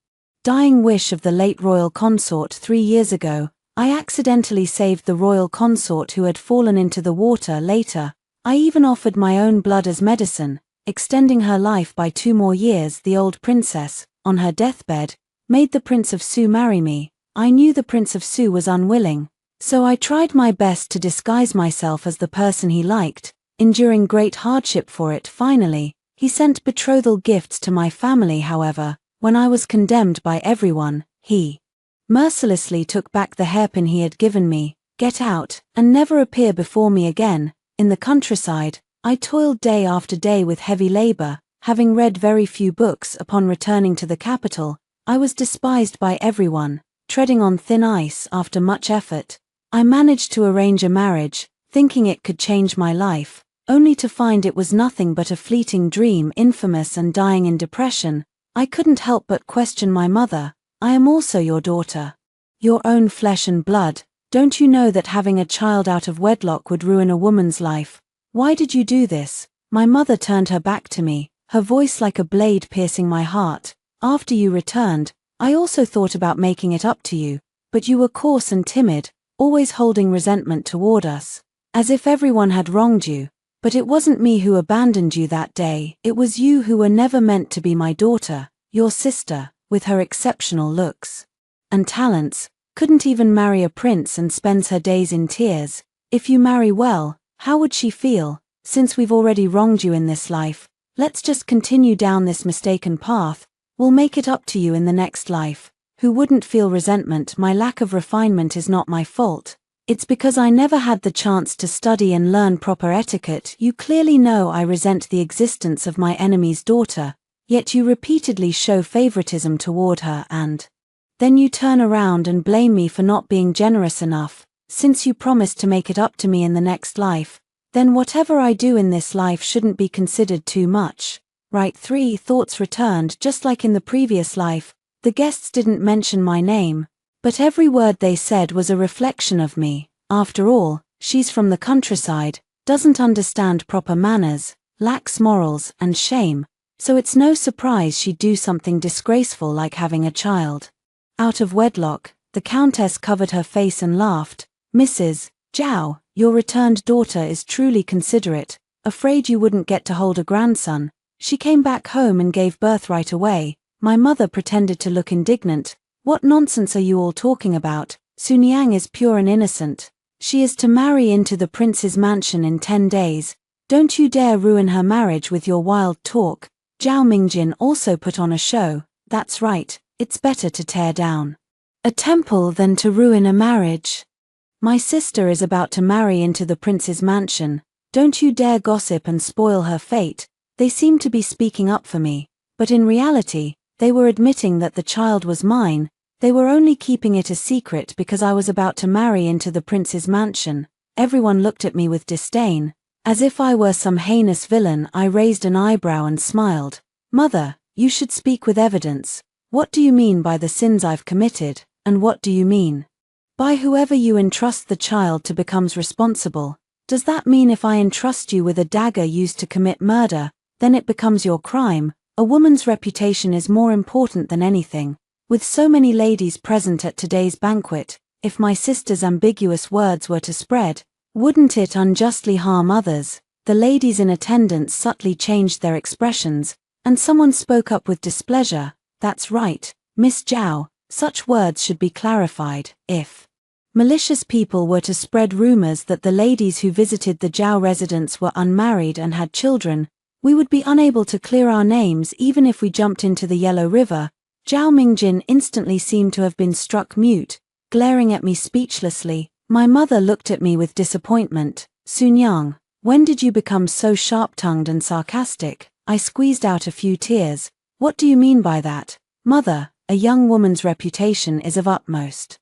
dying wish of the late royal consort 3 years ago. I accidentally saved the royal consort who had fallen into the water. Later, I even offered my own blood as medicine, extending her life by 2 more years. The old princess, on her deathbed, made the Prince of Su marry me. I knew the Prince of Su was unwilling, so I tried my best to disguise myself as the person he liked, enduring great hardship for it. Finally, he sent betrothal gifts to my family. However, when I was condemned by everyone, he mercilessly took back the hairpin he had given me. Get out, and never appear before me again. In the countryside, I toiled day after day with heavy labor, having read very few books. Upon returning to the capital, I was despised by everyone, treading on thin ice. After much effort, I managed to arrange a marriage, thinking it could change my life, only to find it was nothing but a fleeting dream. Infamous and dying in depression, I couldn't help but question my mother. I am also your daughter, your own flesh and blood. Don't you know that having a child out of wedlock would ruin a woman's life? Why did you do this? My mother turned her back to me, her voice like a blade piercing my heart. After you returned, I also thought about making it up to you, but you were coarse and timid, always holding resentment toward us, as if everyone had wronged you. But it wasn't me who abandoned you that day. It was you who were never meant to be my daughter. Your sister, with her exceptional looks and talents, couldn't even marry a prince and spends her days in tears. If you marry well, how would she feel? Since we've already wronged you in this life, let's just continue down this mistaken path. We'll make it up to you in the next life. Who wouldn't feel resentment? My lack of refinement is not my fault. It's because I never had the chance to study and learn proper etiquette. You clearly know I resent the existence of my enemy's daughter, yet you repeatedly show favoritism toward her, and then you turn around and blame me for not being generous enough. Since you promised to make it up to me in the next life, then whatever I do in this life shouldn't be considered too much. Right? 3 thoughts returned. Just like in the previous life, the guests didn't mention my name, but every word they said was a reflection of me. After all, she's from the countryside, doesn't understand proper manners, lacks morals and shame, so it's no surprise she'd do something disgraceful like having a child out of wedlock. The countess covered her face and laughed. Mrs. Zhao, your returned daughter is truly considerate. Afraid you wouldn't get to hold a grandson, she came back home and gave birth right away. My mother pretended to look indignant. What nonsense are you all talking about? Sun Yang is pure and innocent. She is to marry into the prince's mansion in 10 days. Don't you dare ruin her marriage with your wild talk. Zhao Mingjin also put on a show. That's right, it's better to tear down a temple than to ruin a marriage. My sister is about to marry into the prince's mansion. Don't you dare gossip and spoil her fate. They seem to be speaking up for me, but in reality, they were admitting that the child was mine. They were only keeping it a secret because I was about to marry into the prince's mansion. Everyone looked at me with disdain. As if I were some heinous villain, I raised an eyebrow and smiled. Mother, you should speak with evidence. What do you mean by the sins I've committed, and what do you mean by whoever you entrust the child to becomes responsible? Does that mean if I entrust you with a dagger used to commit murder, then it becomes your crime? A woman's reputation is more important than anything. With so many ladies present at today's banquet, if my sister's ambiguous words were to spread, wouldn't it unjustly harm others? The ladies in attendance subtly changed their expressions, and someone spoke up with displeasure. That's right, Miss Zhao, such words should be clarified. If malicious people were to spread rumors that the ladies who visited the Zhao residence were unmarried and had children, we would be unable to clear our names even if we jumped into the Yellow River. Zhao Mingjin instantly seemed to have been struck mute, glaring at me speechlessly. My mother looked at me with disappointment. Sunyang, when did you become so sharp-tongued and sarcastic? I squeezed out a few tears. What do you mean by that? Mother, a young woman's reputation is of utmost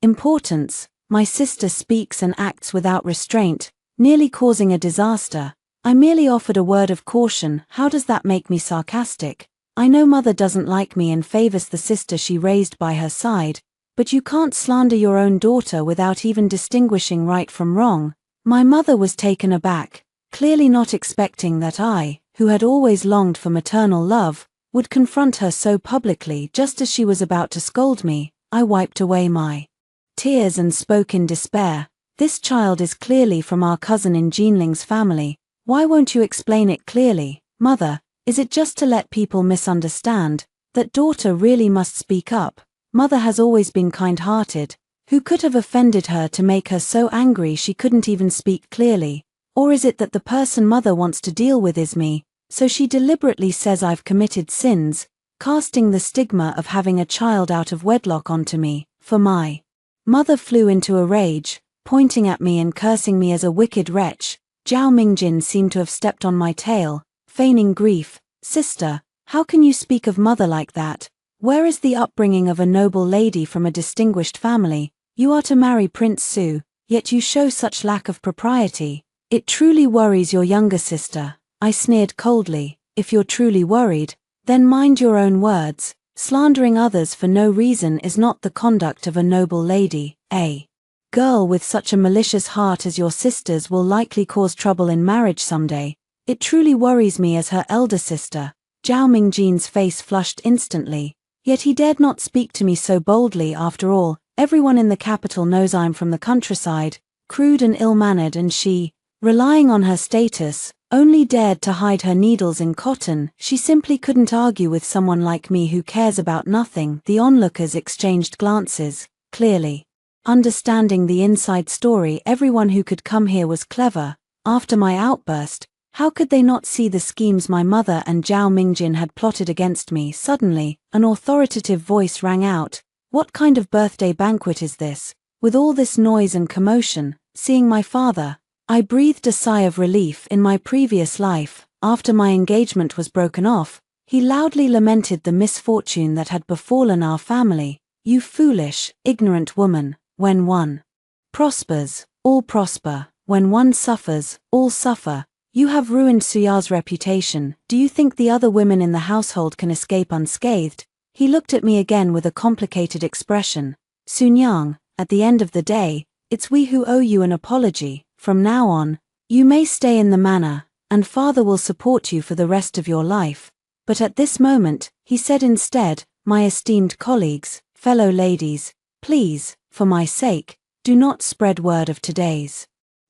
importance. My sister speaks and acts without restraint, nearly causing a disaster. I merely offered a word of caution. How does that make me sarcastic? I know mother doesn't like me and favors the sister she raised by her side, but you can't slander your own daughter without even distinguishing right from wrong. My mother was taken aback, clearly not expecting that I, who had always longed for maternal love, would confront her so publicly. Just as she was about to scold me, I wiped away my tears and spoke in despair. This child is clearly from our cousin in Jinling's family. Why won't you explain it clearly? Mother, is it just to let people misunderstand that daughter really must speak up? Mother has always been kind-hearted. Who could have offended her to make her so angry she couldn't even speak clearly? Or is it that the person mother wants to deal with is me, so she deliberately says I've committed sins, casting the stigma of having a child out of wedlock onto me? For my mother flew into a rage, pointing at me and cursing me as a wicked wretch. Zhao Mingjin seemed to have stepped on my tail, feigning grief. Sister, how can you speak of mother like that? Where is the upbringing of a noble lady from a distinguished family? You are to marry Prince Su, yet you show such lack of propriety. It truly worries your younger sister. I sneered coldly. If you're truly worried, then mind your own words. Slandering others for no reason is not the conduct of a noble lady. A girl with such a malicious heart as your sister's will likely cause trouble in marriage someday. It truly worries me as her elder sister. Zhao Mingjin's face flushed instantly, yet he dared not speak to me so boldly. After all, everyone in the capital knows I'm from the countryside, crude and ill-mannered, and she, relying on her status, only dared to hide her needles in cotton. She simply couldn't argue with someone like me who cares about nothing. The onlookers exchanged glances, clearly understanding the inside story. Everyone who could come here was clever. After my outburst, how could they not see the schemes my mother and Zhao Mingjin had plotted against me? Suddenly, an authoritative voice rang out. What kind of birthday banquet is this? With all this noise and commotion, seeing my father, I breathed a sigh of relief. In my previous life, after my engagement was broken off, he loudly lamented the misfortune that had befallen our family. You foolish, ignorant woman. When one prospers, all prosper. When one suffers, all suffer. You have ruined Suya's reputation. Do you think the other women in the household can escape unscathed? He looked at me again with a complicated expression. Sunyang, at the end of the day, it's we who owe you an apology. From now on, you may stay in the manor, and father will support you for the rest of your life. But at this moment, he said instead, my esteemed colleagues, fellow ladies, please, for my sake, do not spread word of today's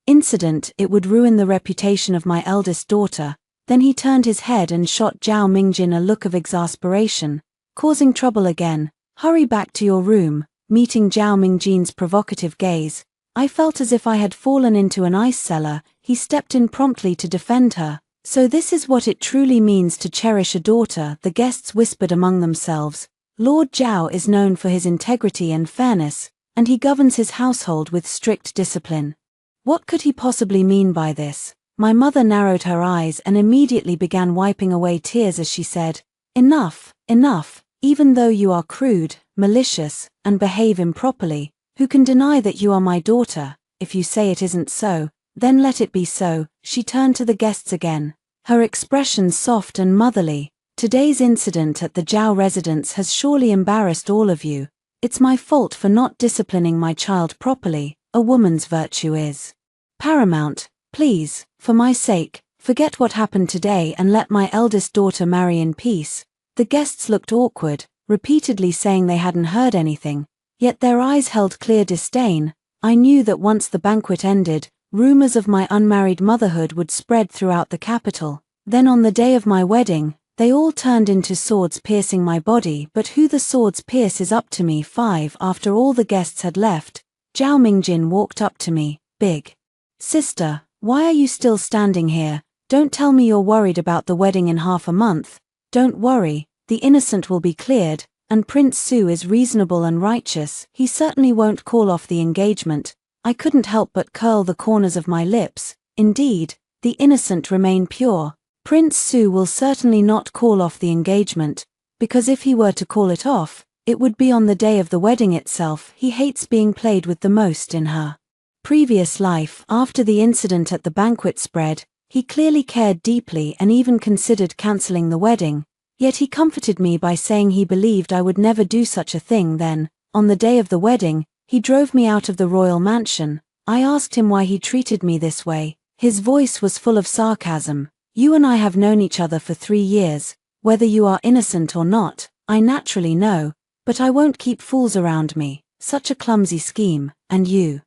incident. It would ruin the reputation of my eldest daughter. Then he turned his head and shot Zhao Mingjin a look of exasperation. Causing trouble again? Hurry back to your room. Meeting Zhao Mingjin's provocative gaze, I felt as if I had fallen into an ice cellar. He stepped in promptly to defend her. So this is what it truly means to cherish a daughter, the guests whispered among themselves. Lord Zhao is known for his integrity and fairness, and he governs his household with strict discipline. What could he possibly mean by this? My mother narrowed her eyes and immediately began wiping away tears as she said, Enough, enough. Even though you are crude, malicious, and behave improperly, who can deny that you are my daughter? If you say it isn't so, Then let it be so. She turned to the guests again, her expression soft and motherly. Today's incident at the Zhao residence has surely embarrassed all of you. It's my fault for not disciplining my child properly. A woman's virtue is paramount. Please, for my sake, forget what happened today and let my eldest daughter marry in peace. The guests looked awkward, repeatedly saying they hadn't heard anything, yet their eyes held clear disdain. I knew that once the banquet ended, rumors of my unmarried motherhood would spread throughout the capital. Then on the day of my wedding, they all turned into swords piercing my body, but who the swords pierce is up to me. 5. After all the guests had left, Zhao Mingjin walked up to me. Big sister, why are you still standing here? Don't tell me you're worried about the wedding in half a month. Don't worry, the innocent will be cleared, and Prince Su is reasonable and righteous. He certainly won't call off the engagement. I couldn't help but curl the corners of my lips. Indeed, the innocent remain pure. Prince Su will certainly not call off the engagement, because if he were to call it off, it would be on the day of the wedding itself. He hates being played with the most in her previous life. After the incident at the banquet spread, he clearly cared deeply and even considered cancelling the wedding, yet he comforted me by saying he believed I would never do such a thing. Then, on the day of the wedding, he drove me out of the royal mansion. I asked him why he treated me this way. His voice was full of sarcasm. You and I have known each other for 3 years. Whether you are innocent or not, I naturally know, but I won't keep fools around me. Such a clumsy scheme, and you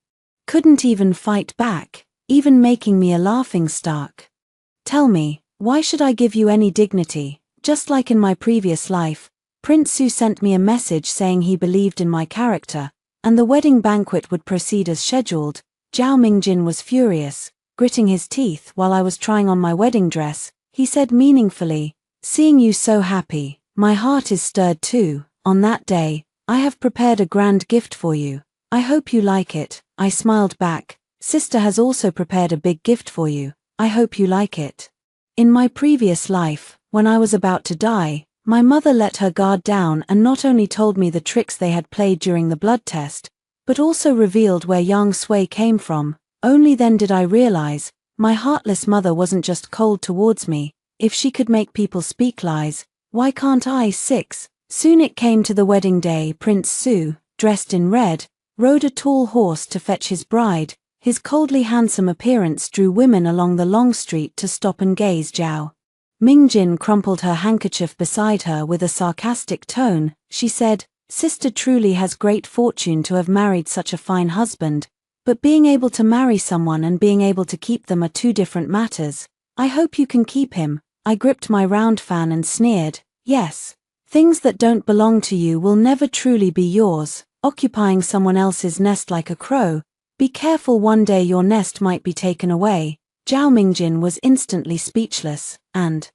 couldn't even fight back, even making me a laughingstock. Tell me, why should I give you any dignity? Just like in my previous life, Prince Su sent me a message saying he believed in my character, and the wedding banquet would proceed as scheduled. Zhao Mingjin was furious, gritting his teeth while I was trying on my wedding dress. He said meaningfully, "Seeing you so happy, my heart is stirred too. On that day, I have prepared a grand gift for you. I hope you like it." I smiled back. "Sister has also prepared a big gift for you. I hope you like it." In my previous life, when I was about to die, my mother let her guard down and not only told me the tricks they had played during the blood test, but also revealed where Yang Sui came from. Only then did I realize, my heartless mother wasn't just cold towards me. If she could make people speak lies, why can't I? 6. Soon it came to the wedding day. Prince Su, dressed in red, rode a tall horse to fetch his bride. His coldly handsome appearance drew women along the long street to stop and gaze. Zhao Mingjin crumpled her handkerchief beside her with a sarcastic tone. She said, "Sister truly has great fortune to have married such a fine husband, but being able to marry someone and being able to keep them are 2 different matters. I hope you can keep him." I gripped my round fan and sneered, "Yes. Things that don't belong to you will never truly be yours. Occupying someone else's nest like a crow. Be careful, one day your nest might be taken away." Zhao Mingjin was instantly speechless, and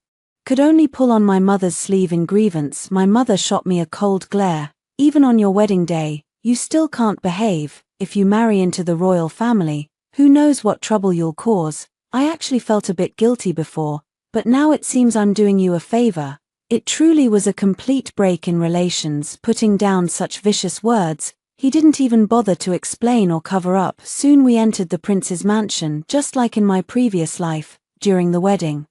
could only pull on my mother's sleeve in grievance. My mother shot me a cold glare. "Even on your wedding day, you still can't behave. If you marry into the royal family, who knows what trouble you'll cause." I actually felt a bit guilty before, but now it seems I'm doing you a favor. It truly was a complete break in relations, putting down such vicious words. He didn't even bother to explain or cover up. Soon we entered the prince's mansion, just like in my previous life. During the wedding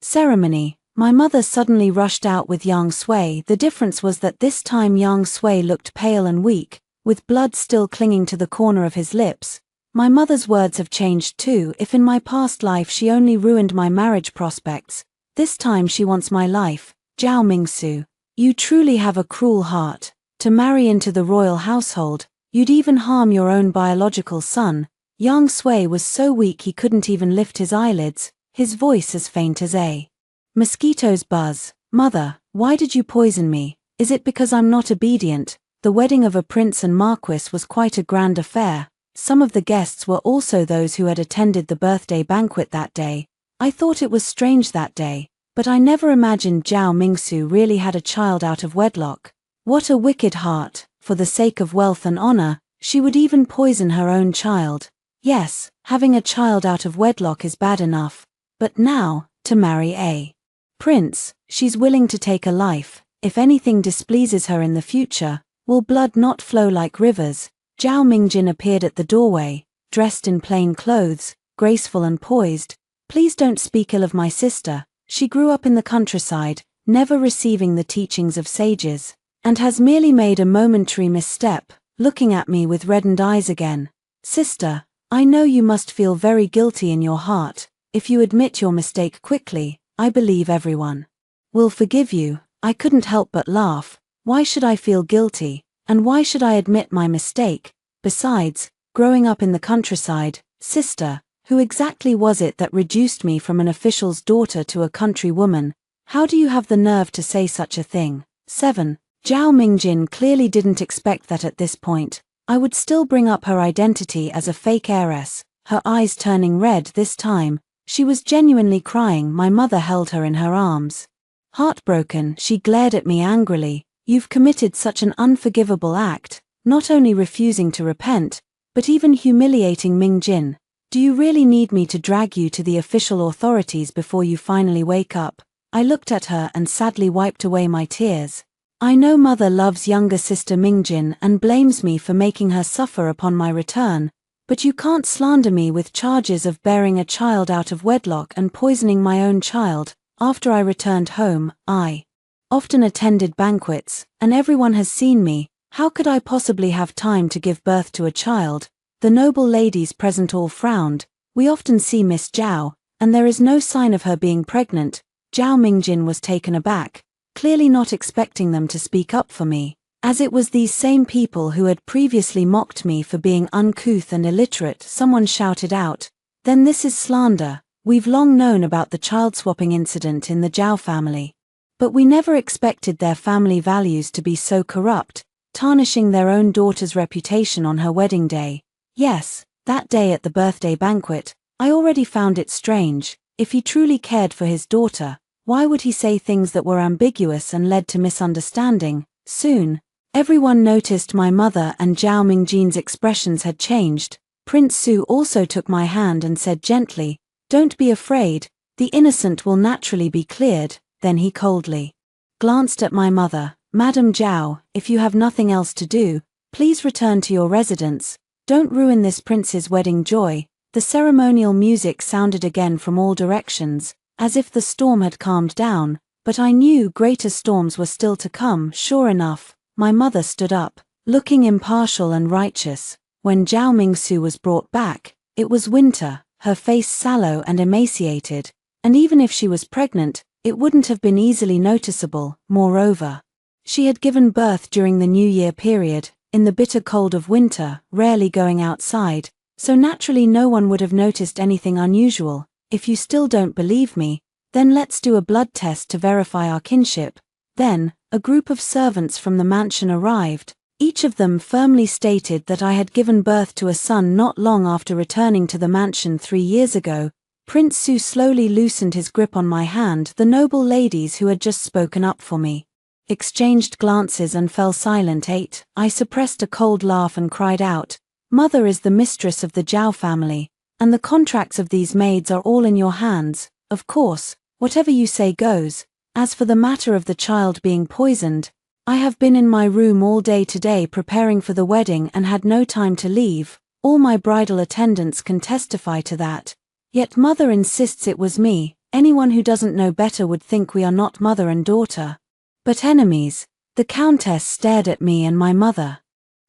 ceremony, my mother suddenly rushed out with Yang Sui. The difference was that this time Yang Sui looked pale and weak, with blood still clinging to the corner of his lips. My mother's words have changed too. If in my past life she only ruined my marriage prospects, this time she wants my life. "Zhao Mingsu, you truly have a cruel heart. To marry into the royal household, you'd even harm your own biological son." Yang Sui was so weak he couldn't even lift his eyelids, his voice as faint as a mosquito's buzz. "Mother, why did you poison me? Is it because I'm not obedient?" The wedding of a prince and marquis was quite a grand affair. Some of the guests were also those who had attended the birthday banquet that day. I thought it was strange that day, but I never imagined Zhao Mingsu really had a child out of wedlock. What a wicked heart! For the sake of wealth and honor, she would even poison her own child. Yes, having a child out of wedlock is bad enough, but now, to marry a prince, she's willing to take a life. If anything displeases her in the future, will blood not flow like rivers? Zhao Mingjin appeared at the doorway, dressed in plain clothes. graceful and poised. Please don't speak ill of my sister. She grew up in the countryside, never receiving the teachings of sages, and has merely made a momentary misstep, looking at me with reddened eyes again. Sister, I know you must feel very guilty in your heart. If you admit your mistake quickly, I believe everyone will forgive you. I couldn't help but laugh. Why should I feel guilty, and why should I admit my mistake? Besides, growing up in the countryside, sister, who exactly was it that reduced me from an official's daughter to a country woman? How do you have the nerve to say such a thing? 7. Zhao Mingjin clearly didn't expect that at this point I would still bring up her identity as a fake heiress, her eyes turning red this time. She was genuinely crying. My mother held her in her arms. Heartbroken, she glared at me angrily. You've committed such an unforgivable act, not only refusing to repent, but even humiliating Mingjin. Do you really need me to drag you to the official authorities before you finally wake up? I looked at her and sadly wiped away my tears. I know mother loves younger sister Mingjin and blames me for making her suffer upon my return, but you can't slander me with charges of bearing a child out of wedlock and poisoning my own child. After I returned home, I often attended banquets, and everyone has seen me. How could I possibly have time to give birth to a child? The noble ladies present all frowned. We often see Miss Zhao, and there is no sign of her being pregnant. Zhao Mingjin was taken aback, clearly not expecting them to speak up for me, as it was these same people who had previously mocked me for being uncouth and illiterate. Someone shouted out, "Then this is slander. We've long known about the child-swapping incident in the Zhao family. But we never expected their family values to be so corrupt, tarnishing their own daughter's reputation on her wedding day." Yes, that day at the birthday banquet, I already found it strange. If he truly cared for his daughter, why would he say things that were ambiguous and led to misunderstanding? Soon, everyone noticed my mother and Zhao Mingjin's expressions had changed. Prince Su also took my hand and said gently, "Don't be afraid, the innocent will naturally be cleared." Then he coldly glanced at my mother. "Madam Zhao, if you have nothing else to do, please return to your residence. Don't ruin this prince's wedding joy." The ceremonial music sounded again from all directions, as if the storm had calmed down, but I knew greater storms were still to come. Sure enough, my mother stood up, looking impartial and righteous. When Zhao Mingsu was brought back, it was winter, her face sallow and emaciated, and even if she was pregnant, it wouldn't have been easily noticeable. Moreover, she had given birth during the New Year period, in the bitter cold of winter, rarely going outside, so naturally no one would have noticed anything unusual. If you still don't believe me, then let's do a blood test to verify our kinship. Then, a group of servants from the mansion arrived. Each of them firmly stated that I had given birth to a son not long after returning to the mansion 3 years ago. Prince Su slowly loosened his grip on my hand. The noble ladies who had just spoken up for me exchanged glances and fell silent. 8. I suppressed a cold laugh and cried out, "Mother is the mistress of the Zhao family, and the contracts of these maids are all in your hands. Of course, whatever you say goes. As for the matter of the child being poisoned, I have been in my room all day today preparing for the wedding and had no time to leave. All my bridal attendants can testify to that. Yet mother insists it was me. Anyone who doesn't know better would think we are not mother and daughter, but enemies." The countess stared at me and my mother.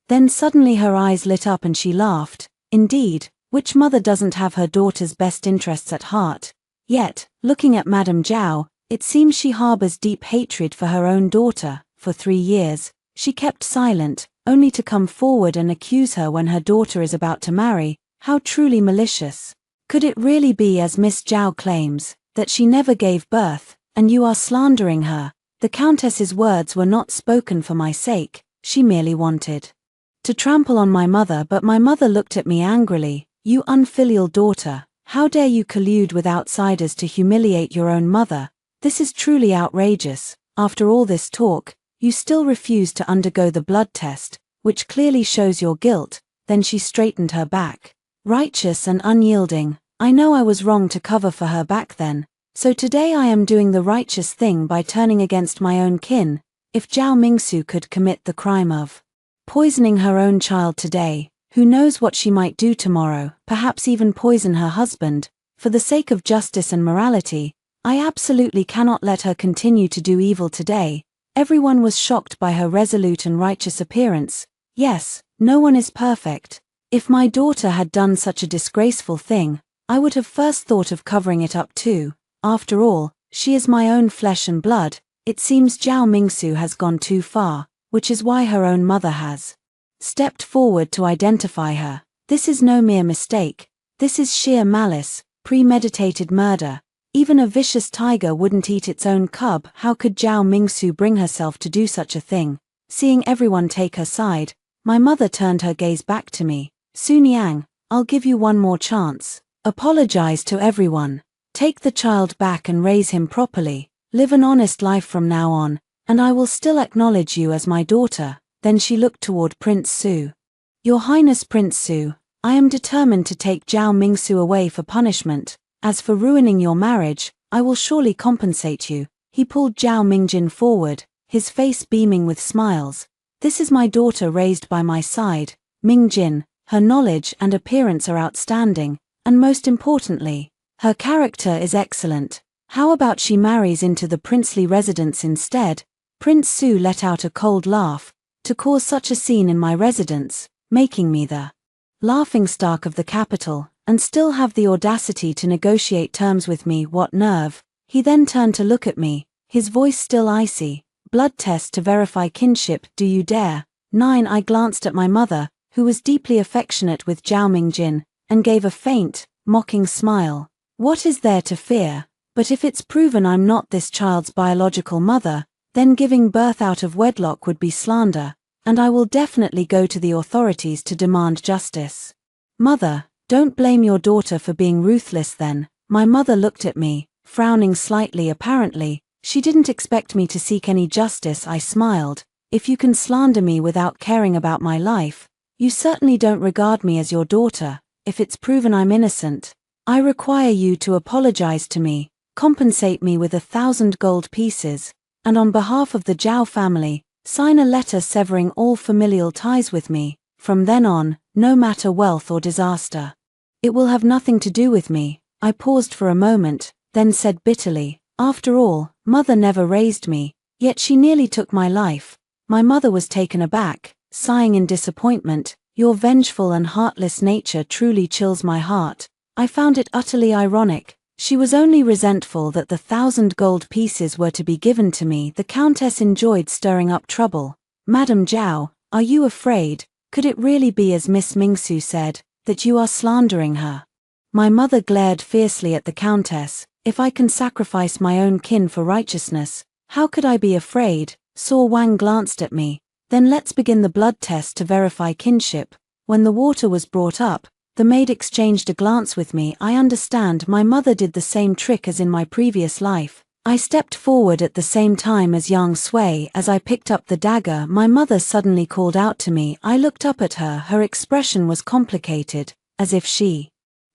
Then suddenly her eyes lit up and she laughed. Indeed, which mother doesn't have her daughter's best interests at heart? Yet, looking at Madame Zhao, it seems she harbors deep hatred for her own daughter. For 3 years, she kept silent, only to come forward and accuse her when her daughter is about to marry. How truly malicious. Could it really be as Miss Zhao claims, that she never gave birth, and you are slandering her? The countess's words were not spoken for my sake. She merely wanted to trample on my mother, but my mother looked at me angrily. "You unfilial daughter, how dare you collude with outsiders to humiliate your own mother? This is truly outrageous. After all this talk, you still refuse to undergo the blood test, which clearly shows your guilt." Then she straightened her back. Righteous and unyielding, I know I was wrong to cover for her back then, so today I am doing the righteous thing by turning against my own kin. If Zhao Mingsu could commit the crime of poisoning her own child today, Who knows what she might do tomorrow, perhaps even poison her husband. For the sake of justice and morality, I absolutely cannot let her continue to do evil today. Everyone was shocked by her resolute and righteous appearance. Yes, no one is perfect. If my daughter had done such a disgraceful thing, I would have first thought of covering it up too. After all, she is my own flesh and blood. It seems Zhao Mingsu has gone too far, which is why her own mother has stepped forward to identify her. This is no mere mistake. This is sheer malice, premeditated murder. Even a vicious tiger wouldn't eat its own cub. How could Zhao Mingsu bring herself to do such a thing? Seeing everyone take her side, my mother turned her gaze back to me. Sun Yang, I'll give you one more chance. Apologize to everyone. Take the child back and raise him properly. Live an honest life from now on, and I will still acknowledge you as my daughter. Then she looked toward Prince Su. Your Highness Prince Su, I am determined to take Zhao Mingsu away for punishment. As for ruining your marriage, I will surely compensate you. He pulled Zhao Mingjin forward, his face beaming with smiles. This is my daughter raised by my side, Mingjin. Her knowledge and appearance are outstanding, and most importantly, her character is excellent. How about she marries into the princely residence instead? Prince Su let out a cold laugh. To cause such a scene in my residence, making me the laughingstock of the capital, and still have the audacity to negotiate terms with me, what nerve? He then turned to look at me, his voice still icy. Blood test to verify kinship, do you dare? 9. I glanced at my mother, who was deeply affectionate with Zhao Mingjin, and gave a faint, mocking smile. What is there to fear? But if it's proven I'm not this child's biological mother, then giving birth out of wedlock would be slander, and I will definitely go to the authorities to demand justice. Mother, don't blame your daughter for being ruthless then. My mother looked at me, frowning slightly apparently. She didn't expect me to seek any justice. I smiled. If you can slander me without caring about my life, you certainly don't regard me as your daughter. If it's proven I'm innocent, I require you to apologize to me, compensate me with 1,000 gold pieces, and on behalf of the Zhao family, sign a letter severing all familial ties with me. From then on, no matter wealth or disaster, it will have nothing to do with me. I paused for a moment, then said bitterly, after all, mother never raised me, yet she nearly took my life. My mother was taken aback, sighing in disappointment. Your vengeful and heartless nature truly chills my heart. I found it utterly ironic. She was only resentful that the 1,000 gold pieces were to be given to me. The Countess enjoyed stirring up trouble. Madam Zhao, are you afraid? Could it really be as Miss Mingsu said, that you are slandering her? My mother glared fiercely at the Countess. If I can sacrifice my own kin for righteousness, how could I be afraid? Saw Wang glanced at me. Then let's begin the blood test to verify kinship. When the water was brought up, the maid exchanged a glance with me. I understand my mother did the same trick as in my previous life. I stepped forward at the same time as Yang Sui. As I picked up the dagger, my mother suddenly called out to me. I looked up at her. Her expression was complicated, as if she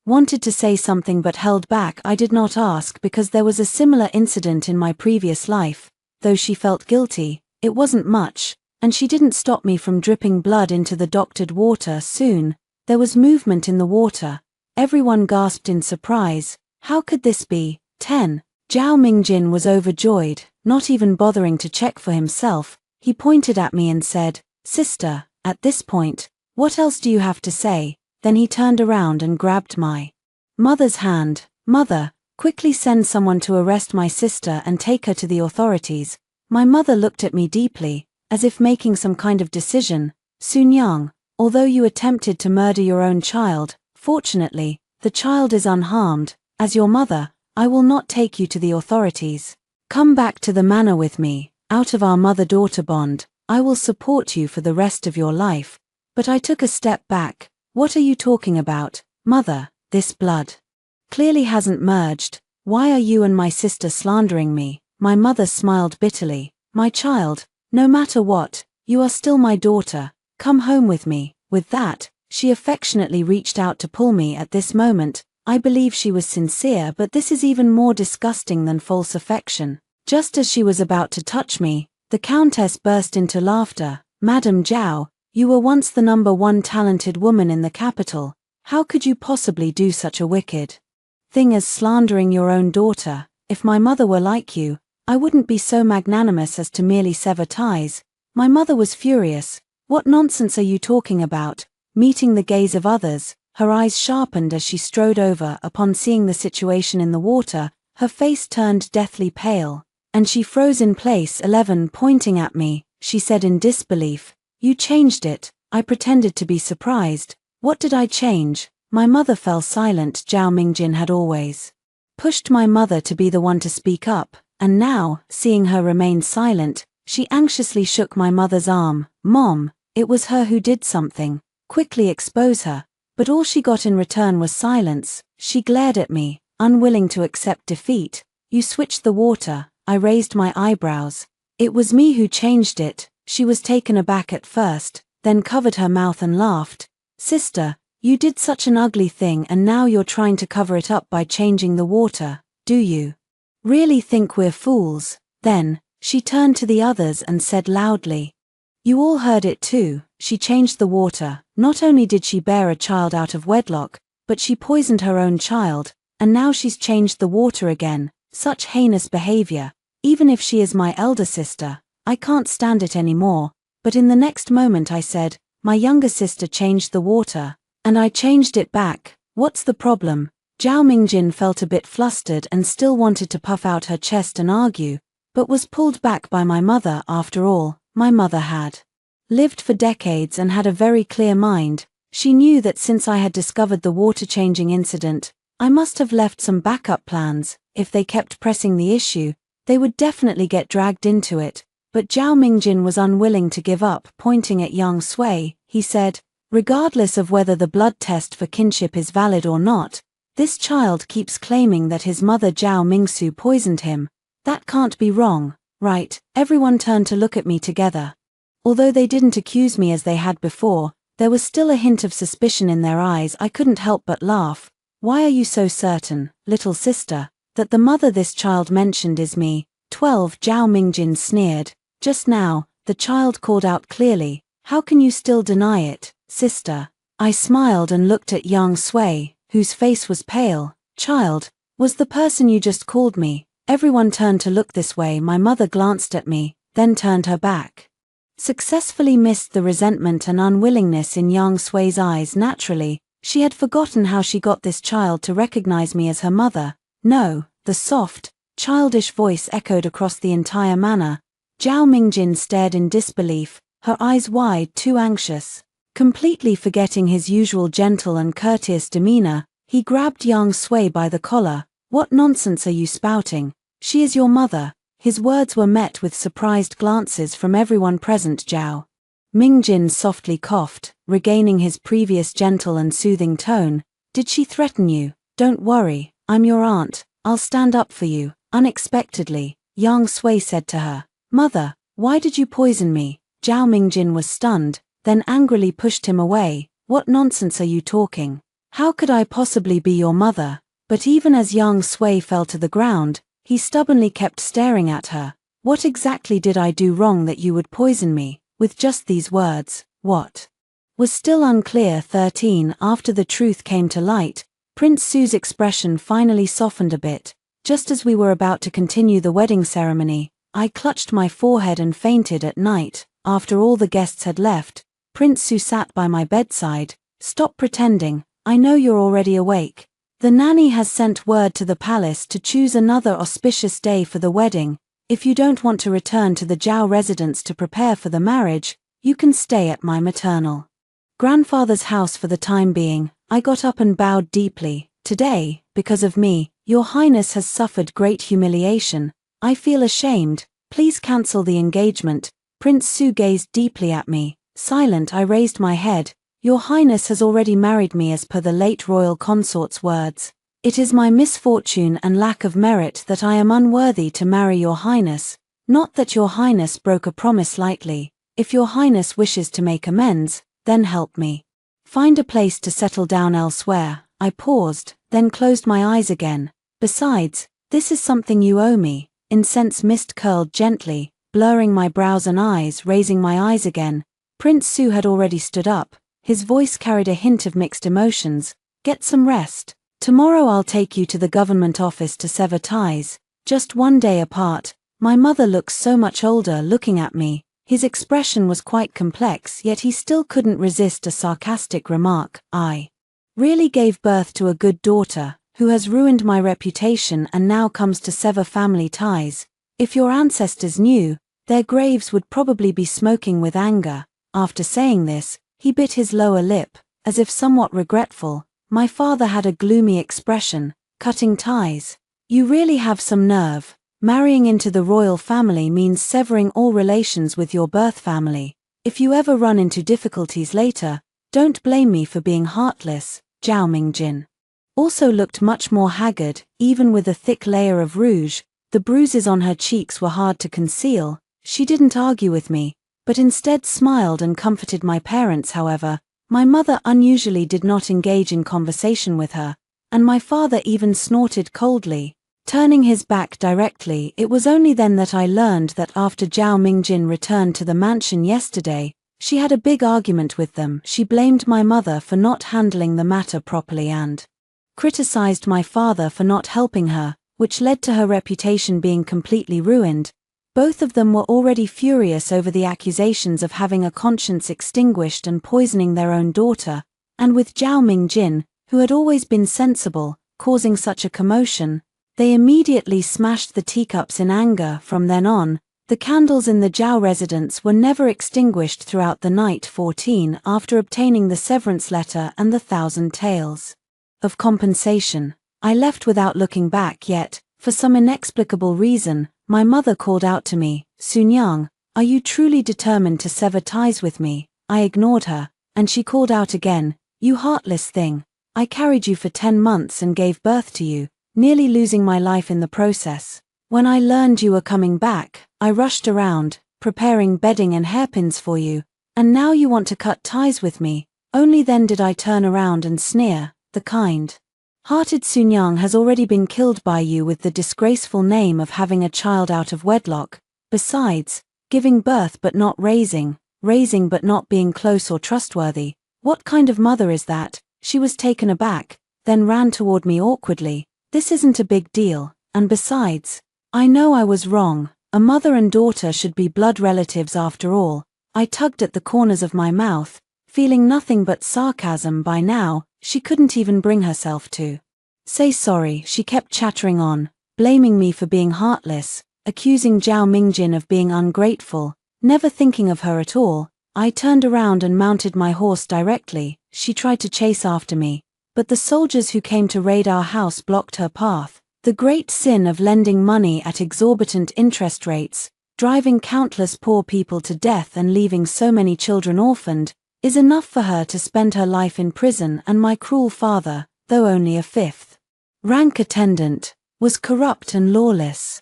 wanted to say something but held back. I did not ask because there was a similar incident in my previous life. Though she felt guilty, it wasn't much, and she didn't stop me from dripping blood into the doctored water. Soon, there was movement in the water. Everyone gasped in surprise. How could this be? 10. Zhao Mingjin was overjoyed, not even bothering to check for himself. He pointed at me and said, Sister, at this point, what else do you have to say? Then he turned around and grabbed my mother's hand. Mother, quickly send someone to arrest my sister and take her to the authorities. My mother looked at me deeply, as if making some kind of decision. Sun Yang, although you attempted to murder your own child, fortunately, the child is unharmed. As your mother, I will not take you to the authorities. Come back to the manor with me. Out of our mother-daughter bond, I will support you for the rest of your life. But I took a step back. What are you talking about, mother? This blood clearly hasn't merged. Why are you and my sister slandering me? My mother smiled bitterly. My child, no matter what, you are still my daughter. Come home with me. With that, she affectionately reached out to pull me. At this moment, I believe she was sincere, but this is even more disgusting than false affection. Just as she was about to touch me, the Countess burst into laughter. Madam Zhao, You were once the #1 talented woman in the capital. How could you possibly do such a wicked thing as slandering your own daughter? If my mother were like you, I wouldn't be so magnanimous as to merely sever ties. My mother was furious. What nonsense are you talking about? Meeting the gaze of others, her eyes sharpened as she strode over. Upon seeing the situation in the water, her face turned deathly pale, and she froze in place. 11 Pointing at me, she said in disbelief, "You changed it." I pretended to be surprised. What did I change? My mother fell silent. Zhao Mingjin had always pushed my mother to be the one to speak up, and now, seeing her remain silent, she anxiously shook my mother's arm. "Mom, it was her who did something. Quickly expose her." But all she got in return was silence. She glared at me, unwilling to accept defeat. "You switched the water." I raised my eyebrows. "It was me who changed it." She was taken aback at first, then covered her mouth and laughed. "Sister, you did such an ugly thing and now you're trying to cover it up by changing the water. Do you really think we're fools?" Then, she turned to the others and said loudly, "You all heard it too. She changed the water. Not only did she bear a child out of wedlock, but she poisoned her own child, and now she's changed the water again. Such heinous behavior. Even if she is my elder sister, I can't stand it anymore." But in the next moment I said, "My younger sister changed the water, and I changed it back. What's the problem?" Zhao Mingjin felt a bit flustered and still wanted to puff out her chest and argue, but was pulled back by my mother. After all, my mother had lived for decades and had a very clear mind. She knew that since I had discovered the water-changing incident, I must have left some backup plans. If they kept pressing the issue, they would definitely get dragged into it. But Zhao Mingjin was unwilling to give up. Pointing at Yang Sui, he said, "Regardless of whether the blood test for kinship is valid or not, this child keeps claiming that his mother Zhao Mingsu poisoned him. That can't be wrong, right?" Everyone turned to look at me together. Although they didn't accuse me as they had before, there was still a hint of suspicion in their eyes. I couldn't help but laugh. "Why are you so certain, little sister, that the mother this child mentioned is me?" 12 Zhao Mingjin sneered. "Just now, the child called out clearly. How can you still deny it, sister?" I smiled and looked at Yang Sui, whose face was pale. "Child, was the person you just called me?" Everyone turned to look this way. My mother glanced at me, then turned her back. Successfully missed the resentment and unwillingness in Yang Sui's eyes. Naturally, she had forgotten how she got this child to recognize me as her mother. "No," the soft, childish voice echoed across the entire manor. Zhao Mingjin stared in disbelief, her eyes wide, too anxious. Completely forgetting his usual gentle and courteous demeanor, he grabbed Yang Sui by the collar. "What nonsense are you spouting? She is your mother." His words were met with surprised glances from everyone present. Zhao Mingjin softly coughed, regaining his previous gentle and soothing tone. "Did she threaten you? Don't worry, I'm your aunt. I'll stand up for you." Unexpectedly, Yang Sui said to her, "Mother, why did you poison me?" Zhao Mingjin was stunned, then angrily pushed him away. "What nonsense are you talking? How could I possibly be your mother?" But even as Yang Sui fell to the ground, he stubbornly kept staring at her. "What exactly did I do wrong that you would poison me?" With just these words, what was still unclear. 13 After the truth came to light, Prince Su's expression finally softened a bit. Just as we were about to continue the wedding ceremony, I clutched my forehead and fainted. At night, after all the guests had left, Prince Su sat by my bedside. "Stop pretending, I know you're already awake. The nanny has sent word to the palace to choose another auspicious day for the wedding. If you don't want to return to the Zhao residence to prepare for the marriage, you can stay at my maternal grandfather's house for the time being." I got up and bowed deeply. "Today, because of me, Your Highness has suffered great humiliation. I feel ashamed. Please cancel the engagement." Prince Su gazed deeply at me. Silent, I raised my head. "Your Highness has already married me as per the late royal consort's words. It is my misfortune and lack of merit that I am unworthy to marry Your Highness. Not that Your Highness broke a promise lightly. If Your Highness wishes to make amends, then help me find a place to settle down elsewhere." I paused, then closed my eyes again. "Besides, this is something you owe me." Incense mist curled gently, blurring my brows and eyes. Raising my eyes again, Prince Su had already stood up. His voice carried a hint of mixed emotions. Get some rest. Tomorrow I'll take you to the government office to sever ties. Just one day apart. My mother looks so much older looking at me. His expression was quite complex, yet he still couldn't resist a sarcastic remark. I really gave birth to a good daughter, who has ruined my reputation and now comes to sever family ties. If your ancestors knew, their graves would probably be smoking with anger. After saying this, he bit his lower lip, as if somewhat regretful. My father had a gloomy expression. Cutting ties? You really have some nerve. Marrying into the royal family means severing all relations with your birth family. If you ever run into difficulties later, don't blame me for being heartless. Zhao Mingjin also looked much more haggard, even with a thick layer of rouge. The bruises on her cheeks were hard to conceal. She didn't argue with me, but instead smiled and comforted my parents. However, my mother unusually did not engage in conversation with her, and my father even snorted coldly, turning his back directly. It was only then that I learned that after Zhao Mingjin returned to the mansion yesterday, she had a big argument with them. She blamed my mother for not handling the matter properly and criticized my father for not helping her, which led to her reputation being completely ruined. Both of them were already furious over the accusations of having a conscience extinguished and poisoning their own daughter, and with Zhao Mingjin, who had always been sensible, causing such a commotion, they immediately smashed the teacups in anger. From then on, the candles in the Zhao residence were never extinguished throughout the night. 14 After obtaining the severance letter and the 1,000 taels of compensation, I left without looking back. Yet, for some inexplicable reason, my mother called out to me, Sunyang, are you truly determined to sever ties with me? I ignored her, and she called out again, you heartless thing. I carried you for 10 months and gave birth to you, nearly losing my life in the process. When I learned you were coming back, I rushed around, preparing bedding and hairpins for you, and now you want to cut ties with me. Only then did I turn around and sneer. The kind-hearted Sunyang has already been killed by you with the disgraceful name of having a child out of wedlock. Besides, giving birth but not raising but not being close or trustworthy. What kind of mother is that? She was taken aback, then ran toward me awkwardly. This isn't a big deal, and besides, I know I was wrong. A mother and daughter should be blood relatives after all. I tugged at the corners of my mouth, feeling nothing but sarcasm. By now, she couldn't even bring herself to say sorry. She kept chattering on, blaming me for being heartless, accusing Zhao Mingjin of being ungrateful, never thinking of her at all. I turned around and mounted my horse directly. She tried to chase after me, but the soldiers who came to raid our house blocked her path. The great sin of lending money at exorbitant interest rates, driving countless poor people to death and leaving so many children orphaned, is enough for her to spend her life in prison. And my cruel father, though only a 5th rank attendant, was corrupt and lawless,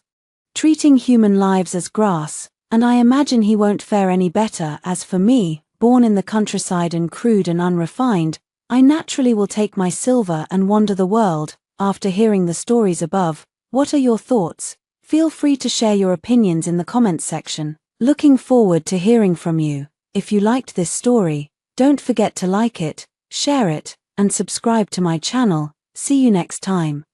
treating human lives as grass, and I imagine he won't fare any better. As for me, born in the countryside and crude and unrefined, I naturally will take my silver and wander the world. After hearing the stories above, what are your thoughts? Feel free to share your opinions in the comments section. Looking forward to hearing from you. If you liked this story, don't forget to like it, share it, and subscribe to my channel. See you next time.